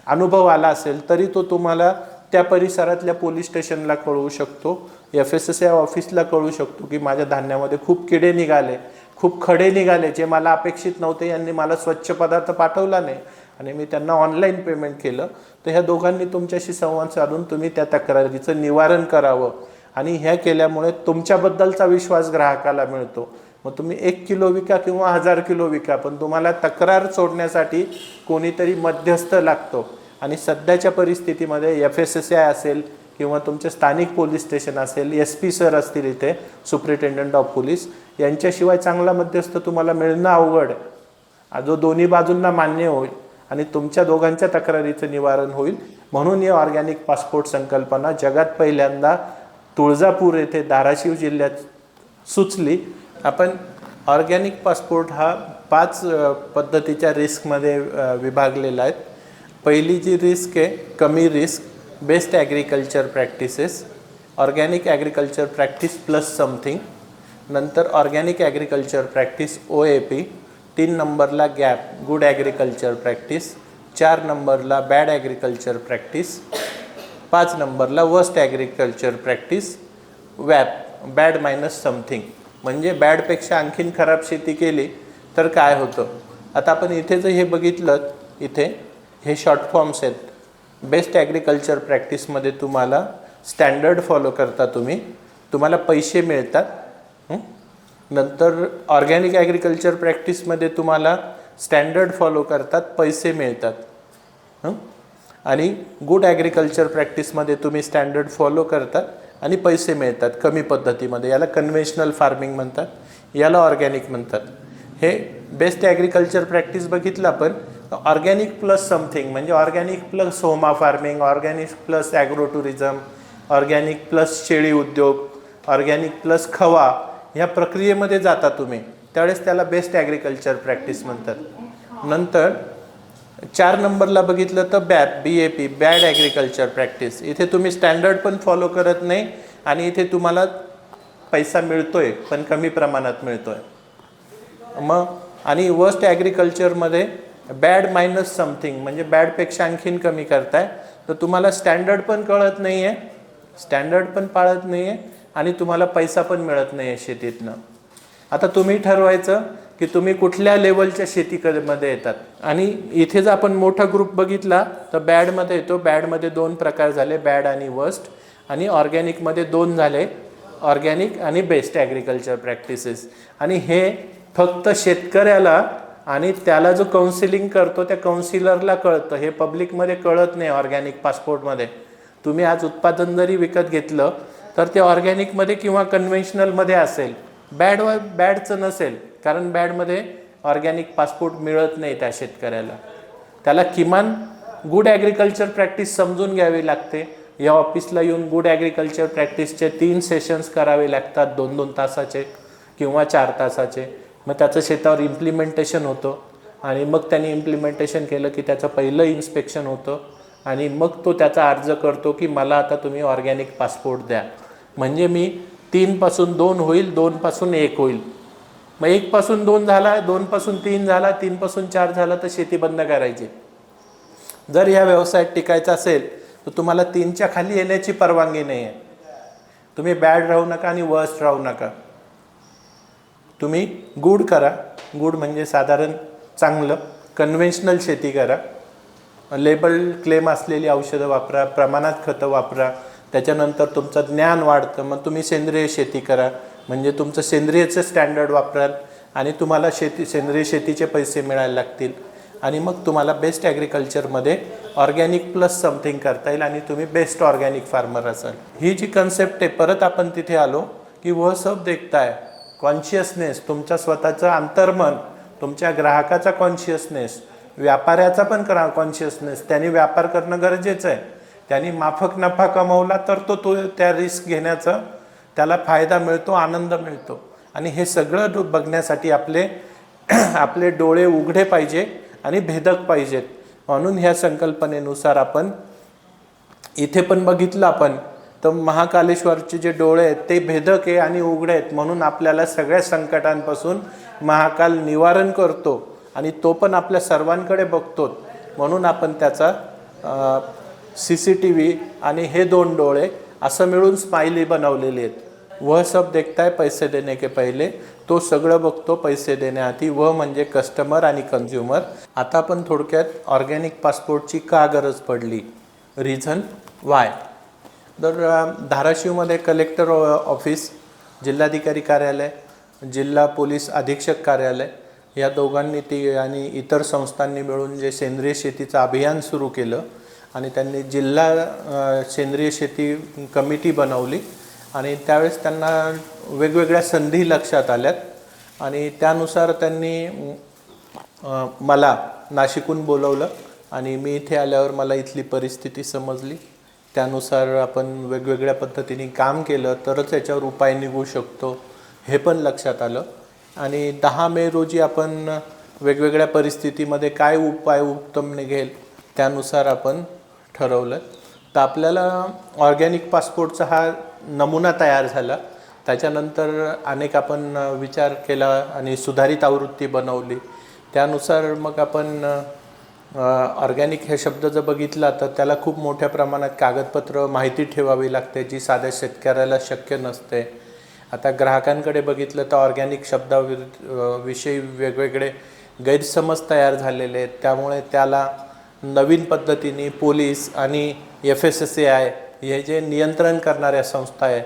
अनुभव आला असेल तरी तो तुम्हाला त्या परिसरातल्या पोलीस स्टेशनला कळवू शकतो, FSSAI ऑफिसला कळवू शकतो की माझ्या धान्यामध्ये खूप किडे निघाले, खूप खडे निघाले जे मला अपेक्षित नव्हते, यांनी मला स्वच्छ पदार्थ पाठवला नाही आणि मी त्यांना ऑनलाईन पेमेंट केलं. तर ह्या दोघांनी तुमच्याशी संवाद साधून तुम्ही त्या तक्रारीचं निवारण करावं आणि ह्या केल्यामुळे तुमच्याबद्दलचा विश्वास ग्राहकाला मिळतो. मग तुम्ही 1 किलो विका किंवा 1000 किलो विका, पण तुम्हाला तक्रार सोडण्यासाठी कोणीतरी मध्यस्थ लागतो. आणि सध्याच्या परिस्थितीमध्ये FSSAI असेल किंवा तुमचे स्थानिक पोलीस स्टेशन असेल, SP सर असतील इथे, सुप्रिटेंडंट ऑफ पोलीस, यांच्याशिवाय चांगला मध्यस्थ तुम्हाला मिळणं अवघड आहे, जो दोन्ही बाजूंना मान्य होईल आणि तुमच्या दोघांच्या तक्रारीचं निवारण होईल. म्हणून ही ऑर्गॅनिक पासपोर्ट संकल्पना जगात पहिल्यांदा तुळजापूर येथे धाराशिव जिल्ह्यात सुचली. आपण ऑर्गॅनिक पासपोर्ट हा 5 पद्धतीच्या रिस्कमध्ये विभागलेला आहे. पहिली जी रिस्क आहे कमी risk, best agriculture practices, organic agriculture practice plus something, नंतर ऑर्गॅनिक ॲग्रिकल्चर प्रॅक्टिस OAP, 3 नंबरला गॅप गुड ॲग्रिकल्चर प्रॅक्टिस, 4 नंबरला बॅड ॲग्रिकल्चर प्रॅक्टिस, 5 नंबरला वर्स्ट ॲग्रिकल्चर प्रॅक्टिस वॅप बॅड मायनस समथिंग, म्हणजे बॅडपेक्षा आणखीन खराब शेती केली तर काय होतं. आता आपण इथे जर हे बघितलं, इथे हे शॉर्ट फॉर्म्स आहेत. बेस्ट ॲग्रिकल्चर प्रॅक्टिसमध्ये तुम्हाला स्टँडर्ड फॉलो करता, तुम्हाला पैसे मिळतात. नंतर ऑर्गॅनिक ॲग्रिकल्चर प्रॅक्टिसमध्ये तुम्हाला स्टँडर्ड फॉलो करतात, पैसे मिळतात. आणि गुड ॲग्रिकल्चर प्रॅक्टिसमध्ये तुम्ही स्टँडर्ड फॉलो करतात आणि पैसे मिळतात कमी पद्धतीमध्ये. याला कन्व्हेन्शनल फार्मिंग म्हणतात, याला ऑर्गॅनिक म्हणतात. हे बेस्ट ॲग्रिकल्चर प्रॅक्टिस बघितलं आपण. ऑर्गॅनिक प्लस समथिंग म्हणजे ऑर्गॅनिक प्लस होमा farming, organic plus agro tourism, organic plus शेळी उद्योग, ऑर्गॅनिक प्लस खवा, ह्या प्रक्रियेमध्ये जाता तुम्ही, त्यावेळेस त्याला बेस्ट ॲग्रिकल्चर प्रॅक्टिस म्हणतात. नंतर 4 नंबरला बघितलं तर BAP बॅड ॲग्रिकल्चर प्रॅक्टिस. इथे तुम्ही स्टँडर्ड पण फॉलो करत नाही आणि इथे तुम्हाला पैसा मिळतोय पण कमी प्रमाणात मिळतोय. मग आणि वर्स्ट ॲग्रिकल्चरमध्ये बॅड मायनस समथिंग म्हणजे बॅडपेक्षा आणखीन कमी करताय, तर तुम्हाला स्टँडर्ड पण कळत नाही आहे, स्टँडर्ड पण पाळत नाही आहे आणि तुम्हाला पैसा पण मिळत नाही आहे शेतीतनं. आता तुम्ही ठरवायचं की तुम्ही कुठल्या लेवलच्या शेतीमध्ये येतात. आणि इथे जर आपण मोठा ग्रुप बघितला तर बॅडमध्ये येतो. बॅडमध्ये 2 प्रकार झाले, बॅड आणि वर्स्ट. आणि ऑर्गॅनिकमध्ये 2 झाले, ऑर्गॅनिक आणि बेस्ट ॲग्रिकल्चर प्रॅक्टिसेस. आणि हे फक्त शेतकऱ्याला आणि त्याला जो काउन्सिलिंग करतो त्या काउन्सिलरला कळतं, हे पब्लिकमध्ये कळत नाही. ऑर्गॅनिक पासपोर्टमध्ये तुम्ही आज उत्पादन जरी विकत घेतलं तर ते ऑर्गॅनिकमध्ये किंवा कन्व्हेन्शनलमध्ये असेल, बॅडचं नसेल, कारण बॅडमध्ये ऑर्गॅनिक पासपोर्ट मिळत नाही त्या शेतकऱ्याला. त्याला किमान गुड ॲग्रिकल्चर प्रॅक्टिस समजून घ्यावी लागते. या ऑफिसला येऊन गुड ॲग्रिकल्चर प्रॅक्टिसचे 3 सेशन्स करावे लागतात, 2-2 तासाचे किंवा 4 तासाचे. मग त्याचं शेतावर इम्प्लिमेंटेशन होतं आणि मग त्यांनी इम्प्लिमेंटेशन केलं की त्याचं पहिलं इन्स्पेक्शन होतं आणि मग तो त्याचा अर्ज करतो की मला आता तुम्ही ऑर्गॅनिक पासपोर्ट द्या. म्हणजे मी 3 पासून 2 होईल, 2 पासून 1 होईल. मग 1 पासून 2 झाला, 2 पासून 3 झाला, 3 पासून 4 झाला तर शेती बंद करायची. जर या व्यवसायात टिकायचं असेल तर तुम्हाला 3च्या खाली येण्याची परवानगी नाही आहे. तुम्ही बॅड राहू नका आणि वर्स्ट राहू नका. तुम्ही गुड करा. गुड म्हणजे साधारण चांगलं कन्व्हेन्शनल शेती करा. लेबल क्लेम असलेली औषधं वापरा, प्रमाणात खतं वापरा. त्याच्यानंतर तुमचं ज्ञान वाढतं, मग तुम्ही सेंद्रिय शेती करा, म्हणजे तुमचं सेंद्रियचं स्टँडर्ड वापराल आणि तुम्हाला सेंद्रिय शेतीचे पैसे मिळायला लागतील. आणि मग तुम्हाला बेस्ट ॲग्रिकल्चरमध्ये ऑर्गॅनिक प्लस समथिंग करता येईल आणि तुम्ही बेस्ट ऑर्गॅनिक फार्मर असाल. ही जी कन्सेप्ट आहे, परत आपण तिथे आलो की वह सब देखताय, कॉन्शियसनेस, तुमच्या स्वतःचं अंतर्मन, तुमच्या ग्राहकाचा कॉन्शियसनेस, व्यापाऱ्याचा पण कॉन्शियसनेस. त्यांनी व्यापार करणं गरजेचं आहे. त्यांनी माफक नफा कमवला तर तो त्या रिस्क घेण्याचा त्याला फायदा मिळतो, आनंद मिळतो. आणि हे सगळं बघण्यासाठी आपले डोळे उघडे पाहिजे आणि भेदक पाहिजेत. म्हणून ह्या संकल्पनेनुसार आपण इथे पण बघितलं आपण तर महाकालेश्वरचे जे डोळे आहेत ते भेदक आहे आणि उघडे आहेत. म्हणून आपल्याला सगळ्या संकटांपासून महाकाल निवारण करतो आणि तो पण आपल्या सर्वांकडे बघतो. म्हणून आपण त्याचा CCTV आणि हे 2 डोळे असं मिळून स्माइली बनवलेले आहेत. वह सब देखताय पैसे देने के पहिले, तो सगळं बघतो पैसे देण्याआधी. व म्हणजे कस्टमर आणि कन्झ्युमर. आता आपण थोडक्यात ऑर्गॅनिक पासपोर्टची का गरज पडली, रिझन वाय. तर धाराशिवमध्ये कलेक्टर ऑफिस, जिल्हाधिकारी कार्यालय, जिल्हा पोलीस अधीक्षक कार्यालय या दोघांनी आणि इतर संस्थांनी मिळून जे सेंद्रिय शेतीचं अभियान सुरू केलं आणि त्यांनी जिल्हा सेंद्रिय शेती कमिटी बनवली आणि त्यावेळेस त्यांना वेगवेगळ्या संधी लक्षात आल्यात आणि त्यानुसार त्यांनी मला नाशिकहून बोलवलं आणि मी इथे आल्यावर मला इथली परिस्थिती समजली. त्यानुसार आपण वेगवेगळ्या पद्धतीने काम केलं तरच याच्यावर उपाय निघू शकतो हे पण लक्षात आलं. आणि 10 मे रोजी आपण वेगवेगळ्या परिस्थितीमध्ये काय उपाय उत्तम निघेल त्यानुसार आपण ठरवलं. तर आपल्याला ऑर्गॅनिक पासपोर्टचा हा नमुना तयार झाला. त्याच्यानंतर अनेक आपण विचार केला आणि सुधारित आवृत्ती बनवली. त्यानुसार मग आपण ऑर्गॅनिक हे शब्द जर बघितला तर त्याला खूप मोठ्या प्रमाणात कागदपत्र माहिती ठेवावी लागते, जी साध्या शेतकऱ्याला शक्य नसते. आता ग्राहकांकडे बघितलं तर ऑर्गॅनिक शब्दाविषयी वेगवेगळे गैरसमज तयार झालेले आहेत. त्यामुळे त्याला नवीन पद्धतीने पोलीस आणि FSSAI हे जे नियंत्रण करणाऱ्या संस्था आहे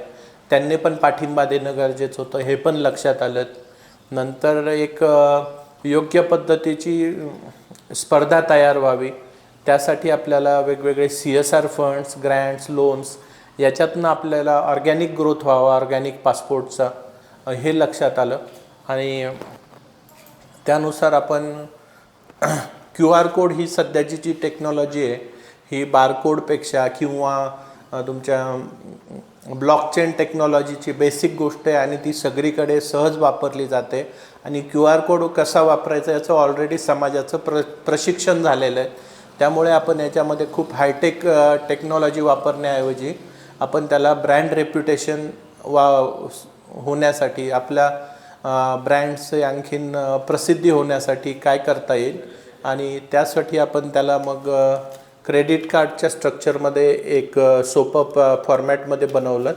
त्यांनी पण पाठिंबा देणं गरजेचं होतं, हे पण लक्षात आलं. नंतर एक योग्य पद्धतीची स्पर्धा तयार व्हावी, त्यासाठी आपल्याला वेगवेगळे CSR फंड्स, ग्रँट्स, लोन्स याच्यातनं आपल्याला ऑर्गॅनिक ग्रोथ व्हावा ऑर्गॅनिक पासपोर्टचा, हे लक्षात आलं. आणि त्यानुसार आपण QR कोड ही सध्याची जी टेक्नॉलॉजी आहे ही बारकोडपेक्षा किंवा तुमच्या ब्लॉकचेन टेक्नॉलॉजीची बेसिक गोष्ट आहे आणि ती सगळीकडे सहज वापरली जाते. आणि QR कोड कसा वापरायचा याचं ऑलरेडी समाजाचं प्रशिक्षण झालेलं आहे. त्यामुळे आपण याच्यामध्ये खूप हायटेक टेक्नॉलॉजी वापरण्याऐवजी आपण त्याला ब्रँड रेप्युटेशन होण्यासाठी, आपल्या ब्रँड्स आणखीन प्रसिद्धी होण्यासाठी काय करता येईल, आणि त्यासाठी आपण त्याला मग क्रेडिट कार्डच्या स्ट्रक्चरमध्ये एक सोपं फॉर्मॅटमध्ये बनवलं.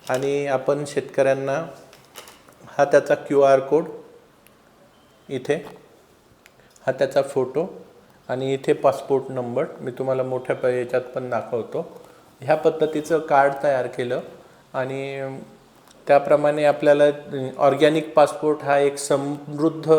आणि आपण शेतकऱ्यांना हा त्याचा QR कोड, इथे हा त्याचा फोटो आणि इथे पासपोर्ट नंबर, मी तुम्हाला मोठ्या याच्यात पण दाखवतो. ह्या पद्धतीचं कार्ड तयार केलं आणि त्याप्रमाणे आपल्याला ऑर्गॅनिक पासपोर्ट हा एक समृद्ध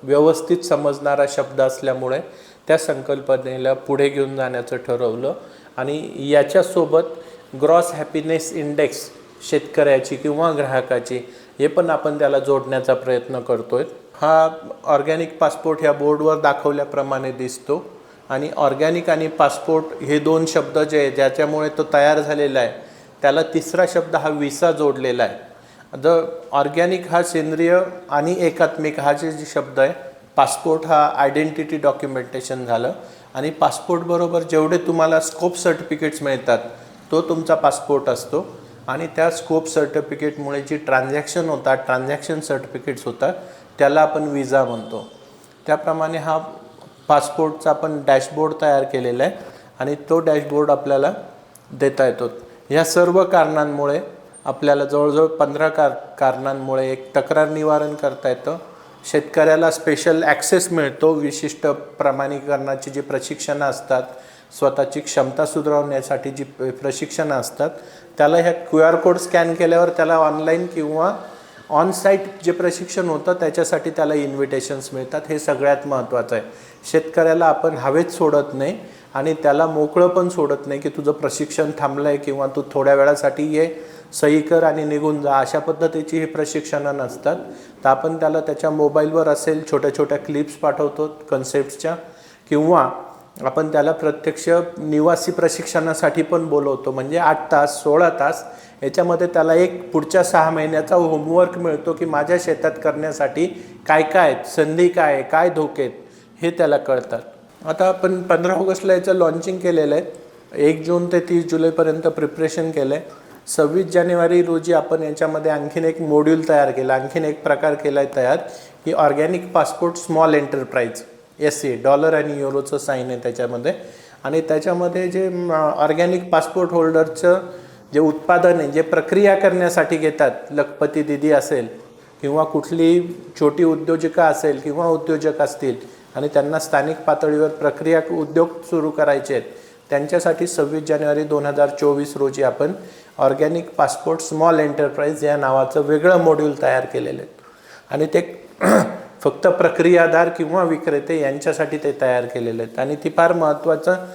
व्यवस्थित समजणारा शब्द असल्यामुळे त्या संकल्पनेला पुढे घेऊन जाण्याचं ठरवलं. आणि याच्यासोबत ग्रॉस हॅपीनेस इंडेक्स शेतकऱ्याची किंवा ग्राहकाची हे पण आपण त्याला जोडण्याचा प्रयत्न करतोय. हा ऑर्गॅनिक पासपोर्ट ह्या बोर्डवर दाखवल्याप्रमाणे दिसतो. आणि ऑर्गॅनिक आणि पासपोर्ट हे दोन शब्द जे ज्याच्यामुळे तो तयार झालेला आहे त्याला तिसरा शब्द हा विसा जोडलेला आहे. ऑर्गॅनिक हा सेंद्रिय आणि एकात्मिक हा जे शब्द आहे. पासपोर्ट हा आयडेंटिटी डॉक्युमेंटेशन झालं. आणि पासपोर्टबरोबर जेवढे तुम्हाला स्कोप सर्टिफिकेट्स मिळतात तो तुमचा पासपोर्ट असतो. आणि त्या स्कोप सर्टिफिकेटमुळे जी ट्रान्झॅक्शन सर्टिफिकेट्स होतात त्याला आपण विजा म्हणतो. त्याप्रमाणे हा पासपोर्टचा आपण डॅशबोर्ड तयार केलेला आहे आणि तो डॅशबोर्ड आपल्याला देता येतो. ह्या सर्व कारणांमुळे आपल्याला जवळजवळ 15 कारणांमुळे एक तक्रार निवारण करता येतं. शेतकऱ्याला स्पेशल ॲक्सेस मिळतो. विशिष्ट प्रमाणीकरणाची जी प्रशिक्षणं असतात, स्वतःची क्षमता सुधारवण्यासाठी जी प्रशिक्षणं असतात, त्याला ह्या QR कोड स्कॅन केल्यावर त्याला ऑनलाईन किंवा ऑन साईट जे प्रशिक्षण होतं त्याच्यासाठी त्याला इन्व्हिटेशन्स मिळतात. हे सगळ्यात महत्त्वाचं आहे. शेतकऱ्याला आपण हवेत सोडत नाही आणि त्याला मोकळं पण सोडत नाही की तुझं प्रशिक्षण थांबलं आहे किंवा तू थोड्या वेळासाठी ये, सही कर आणि निघून जा, अशा पद्धतीची ही प्रशिक्षणं नसतात. तर आपण त्याला त्याच्या मोबाईलवर असेल छोट्या छोट्या क्लिप्स पाठवतो कन्सेप्टच्या, किंवा आपण त्याला प्रत्यक्ष निवासी प्रशिक्षणासाठी पण बोलवतो. म्हणजे 8 तास 16 तास याच्यामध्ये त्याला एक पुढच्या 6 महिन्याचा होमवर्क मिळतो की माझ्या शेतात करण्यासाठी काय काय आहेत, संधी काय आहे, काय धोके आहेत, हे त्याला कळतात. आता आपण 15 ऑगस्टला याचं लॉन्चिंग केलेलं आहे. 1 जून ते 30 जुलैपर्यंत प्रिपरेशन केलं आहे. 26 जानेवारी रोजी आपण याच्यामध्ये आणखीन एक मॉड्यूल तयार केला, आणखीन एक प्रकार केला आहे तयार, की organic passport small enterprise, SA dollar आणि युरोचं साईन आहे त्याच्यामध्ये. आणि त्याच्यामध्ये जे ऑर्गॅनिक पासपोर्ट होल्डरचं जे उत्पादन आहे, जे प्रक्रिया करण्यासाठी घेतात, लखपती दिदी असेल किंवा कुठली छोटी उद्योजिका असेल किंवा उद्योजक असतील आणि त्यांना स्थानिक पातळीवर प्रक्रिया उद्योग सुरू करायचे आहेत, त्यांच्यासाठी 26 जानेवारी 2024 रोजी आपण ऑर्गॅनिक पासपोर्ट स्मॉल एंटरप्राइज या नावाचं वेगळं मॉड्यूल तयार केलेलं आहे. आणि ते फक्त प्रक्रियादार किंवा विक्रेते यांच्यासाठी ते तयार केलेले आहेत. आणि ती फार महत्त्वाचं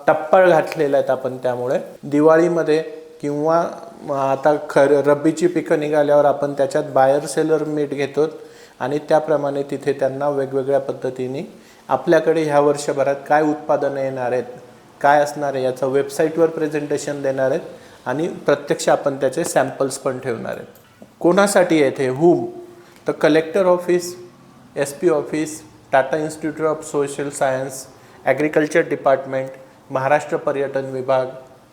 टप्पा घातलेला आहेत आपण. त्यामुळे दिवाळीमध्ये किंवा आता रब्बीची पिकं निघाल्यावर आपण त्याच्यात बायर सेलर मीट घेतो आणि त्याप्रमाणे तिथे त्यांना वेगवेगळ्या पद्धतीने आपल्याकडे ह्या वर्षभरात काय उत्पादनं येणार आहेत, काय असणार आहे याचं वेबसाईटवर प्रेझेंटेशन देणार आहेत आणि प्रत्यक्ष आपण त्याचे सॅम्पल्स पण ठेवणार आहेत. कोणासाठी आहेत हे? हुम? तर collector office, SP office, Tata institute of social science, agriculture department, Maharashtra पर्यटन विभाग,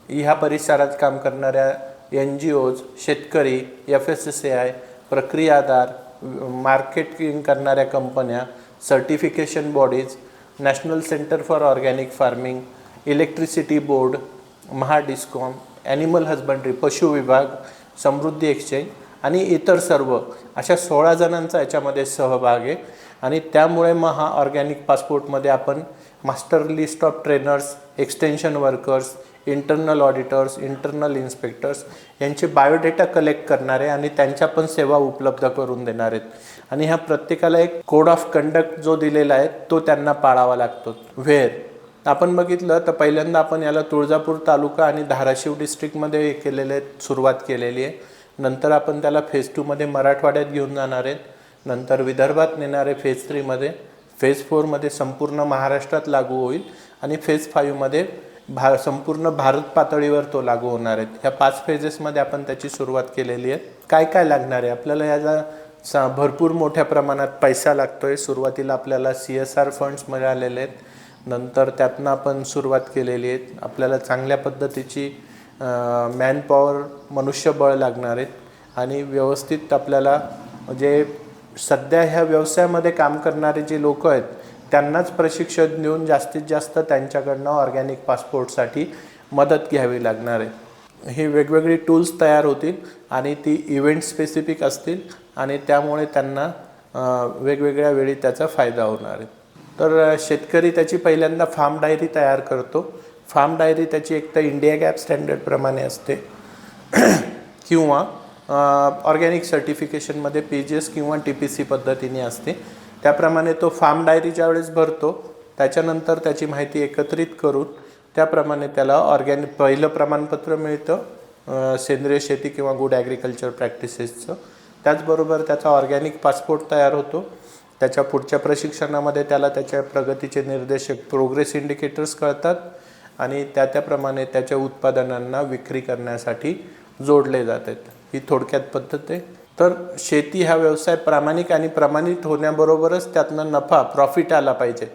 ह्या परिसरात काम करणाऱ्या NGOज, शेतकरी, FSSAI, प्रक्रियादार, मार्केटिंग करणाऱ्या कंपन्या, certification bodies, national centre for organic farming, electricity board, Mahadiscom, animal husbandry, पशु विभाग, समृद्धी एक्सचेंज आणि इतर सर्व अशा 16 जणांचा याच्यामध्ये सहभाग आहे. आणि त्यामुळे मग हा ऑर्गॅनिक पासपोर्टमध्ये आपण master list of trainers, extension workers, internal auditors, internal inspectors यांचे बायोडेटा कलेक्ट करणार आहे आणि त्यांच्या पण सेवा उपलब्ध करून देणार आहेत. आणि ह्या प्रत्येकाला एक कोड ऑफ कंडक्ट जो दिलेला आहे तो त्यांना पाळावा लागतो. व्हेअर आपण बघितलं तर पहिल्यांदा आपण याला तुळजापूर तालुका आणि धाराशिव डिस्ट्रिक्टमध्ये सुरुवात केलेली आहे. नंतर आपण त्याला फेज 2मध्ये मराठवाड्यात घेऊन जाणार आहेत. नंतर विदर्भात नेणार आहे फेज 3मध्ये. फेज 4मध्ये संपूर्ण महाराष्ट्रात लागू होईल आणि फेज 5मध्ये संपूर्ण भारत पातळीवर तो लागू होणार आहे. ह्या 5 फेजेसमध्ये आपण त्याची सुरुवात केलेली आहे. काय काय लागणार आहे आपल्याला, याचा भरपूर मोठ्या प्रमाणात पैसा लागतो आहे. सुरुवातीला आपल्याला CSR फंड्स मिळालेले आहेत. नंतर त्यातनं आपण सुरुवात केलेली आहे. आपल्याला चांगल्या पद्धतीची मॅनपॉवर, मनुष्यबळ लागणार आहेत आणि व्यवस्थित आपल्याला जे सध्या ह्या व्यवसायामध्ये काम करणारे जे लोक आहेत त्यांनाच प्रशिक्षण देऊन जास्तीत जास्त त्यांच्याकडनं ऑर्गॅनिक पासपोर्टसाठी मदत घ्यावी लागणार आहे. ही वेगवेगळी टूल्स तयार होतील आणि ती इव्हेंट स्पेसिफिक असतील आणि त्यामुळे त्यांना वेगवेगळ्या वेळी त्याचा फायदा होणार आहे. तर शेतकरी त्याची पहिल्यांदा फार्म डायरी तयार करतो. फार्म डायरी त्याची एक तर इंडिया गॅप स्टँडर्डप्रमाणे असते किंवा ऑर्गॅनिक सर्टिफिकेशनमध्ये PGS किंवा TPC पद्धतीने असते. त्याप्रमाणे तो फार्म डायरी ज्यावेळेस भरतो त्याच्यानंतर त्याची माहिती एकत्रित करून त्याप्रमाणे त्याला पहिलं प्रमाणपत्र मिळतं सेंद्रिय शेती किंवा गुड ॲग्रिकल्चर प्रॅक्टिसेसचं. त्याचबरोबर त्याचा ऑर्गॅनिक पासपोर्ट तयार होतो. त्याच्या पुढच्या प्रशिक्षणामध्ये त्याला त्याच्या प्रगतीचे निर्देशक, प्रोग्रेस इंडिकेटर्स कळतात आणि त्याप्रमाणे त्याच्या उत्पादनांना विक्री करण्यासाठी जोडले जातात. ही थोडक्यात पद्धत आहे. तर शेती हा व्यवसाय प्रामाणिक आणि प्रमाणित होण्याबरोबरच त्यातनं नफा, प्रॉफिट आला पाहिजे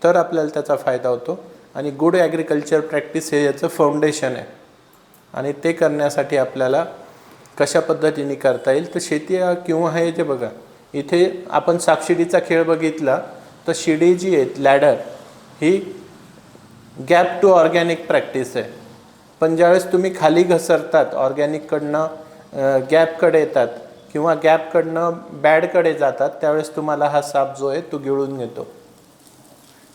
तर आपल्याला त्याचा फायदा होतो. आणि गुड ॲग्रिकल्चर प्रॅक्टिस हे याचं फाउंडेशन आहे आणि ते करण्यासाठी आपल्याला कशा पद्धतीने करता येईल तर शेती किंवा हे जे बघा इथे आपण सापशिडीचा खेळ बघितला तर शिडी जी आहे, लॅडर, ही गॅप टू ऑर्गॅनिक प्रॅक्टिस आहे. पण ज्यावेळेस तुम्ही खाली घसरतात, ऑर्गॅनिककडनं गॅपकडे येतात किंवा गॅपकडनं बॅडकडे जातात त्यावेळेस तुम्हाला हा साप जो आहे तो गिळून घेतो.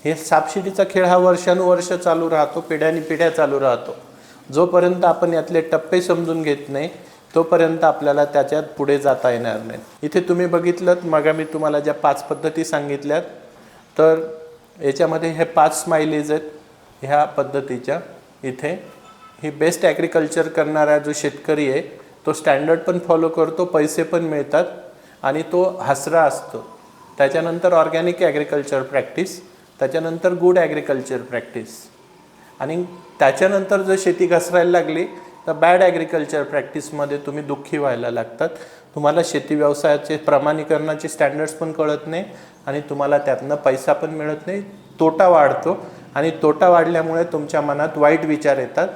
हे सापशिडीचा खेळ हा वर्षानुवर्ष चालू राहतो, पिढ्यानपिढ्या चालू राहतो. जोपर्यंत आपण यातले टप्पे समजून घेत नाही तोपर्यंत आपल्याला त्याच्यात पुढे जाता येणार नाही. इथे तुम्ही बघितलं मग मी तुम्हाला ज्या 5 पद्धती सांगितल्यात तर याच्यामध्ये हे 5 स्माइलीज आहेत ह्या पद्धतीच्या. इथे ही बेस्ट ॲग्रिकल्चर करणारा जो शेतकरी आहे तो स्टँडर्ड पण फॉलो करतो, पैसे पण मिळतात आणि तो हसरा असतो. त्याच्यानंतर ऑर्गॅनिक ॲग्रिकल्चर प्रॅक्टिस, त्याच्यानंतर गुड ॲग्रिकल्चर प्रॅक्टिस आणि त्याच्यानंतर जर शेती घसरायला लागली तर बॅड ॲग्रिकल्चर प्रॅक्टिसमध्ये तुम्ही दुःखी व्हायला लागतात. तुम्हाला शेती व्यवसायाचे प्रमाणीकरणाचे स्टँडर्ड्स पण कळत नाही आणि तुम्हाला त्यातनं पैसा पण मिळत नाही. तोटा वाढतो आणि तोटा वाढल्यामुळे तुमच्या मनात वाईट विचार येतात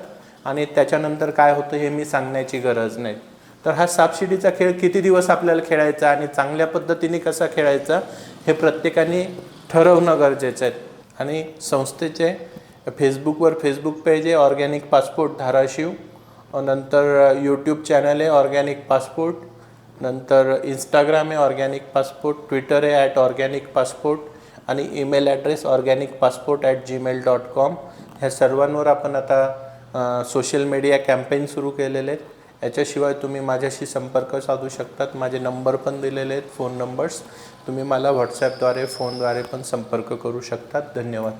आणि त्याच्यानंतर काय होतं हे मी सांगण्याची गरज नाही. तर हा सापशिडीचा खेळ किती दिवस आपल्याला खेळायचा आणि चांगल्या पद्धतीने कसा खेळायचा हे प्रत्येकाने ठरवणं गरजेचं आहे. आणि संस्थेचे फेसबुक पेज आहे ऑर्गॅनिक पासपोर्ट धाराशिव, नंतर यूट्यूब चॅनल आहे ऑर्गॅनिक पासपोर्ट, नंतर इंस्टाग्राम आहे ऑर्गॅनिक पासपोर्ट, ट्विटर आहे @ऑर्गॅनिक पासपोर्ट आणि ईमेल ॲड्रेस organicpassport@gmail.com. ह्या सर्वांवर आपण आता सोशल मीडिया कॅम्पेन सुरू केलेले आहेत. याच्याशिवाय तुम्ही माझ्याशी संपर्क साधू शकतात. माझे नंबर पण दिलेले आहेत, फोन नंबर्स. तुम्ही मला व्हॉट्सॲपद्वारे, फोनद्वारे पण संपर्क करू शकतात. धन्यवाद.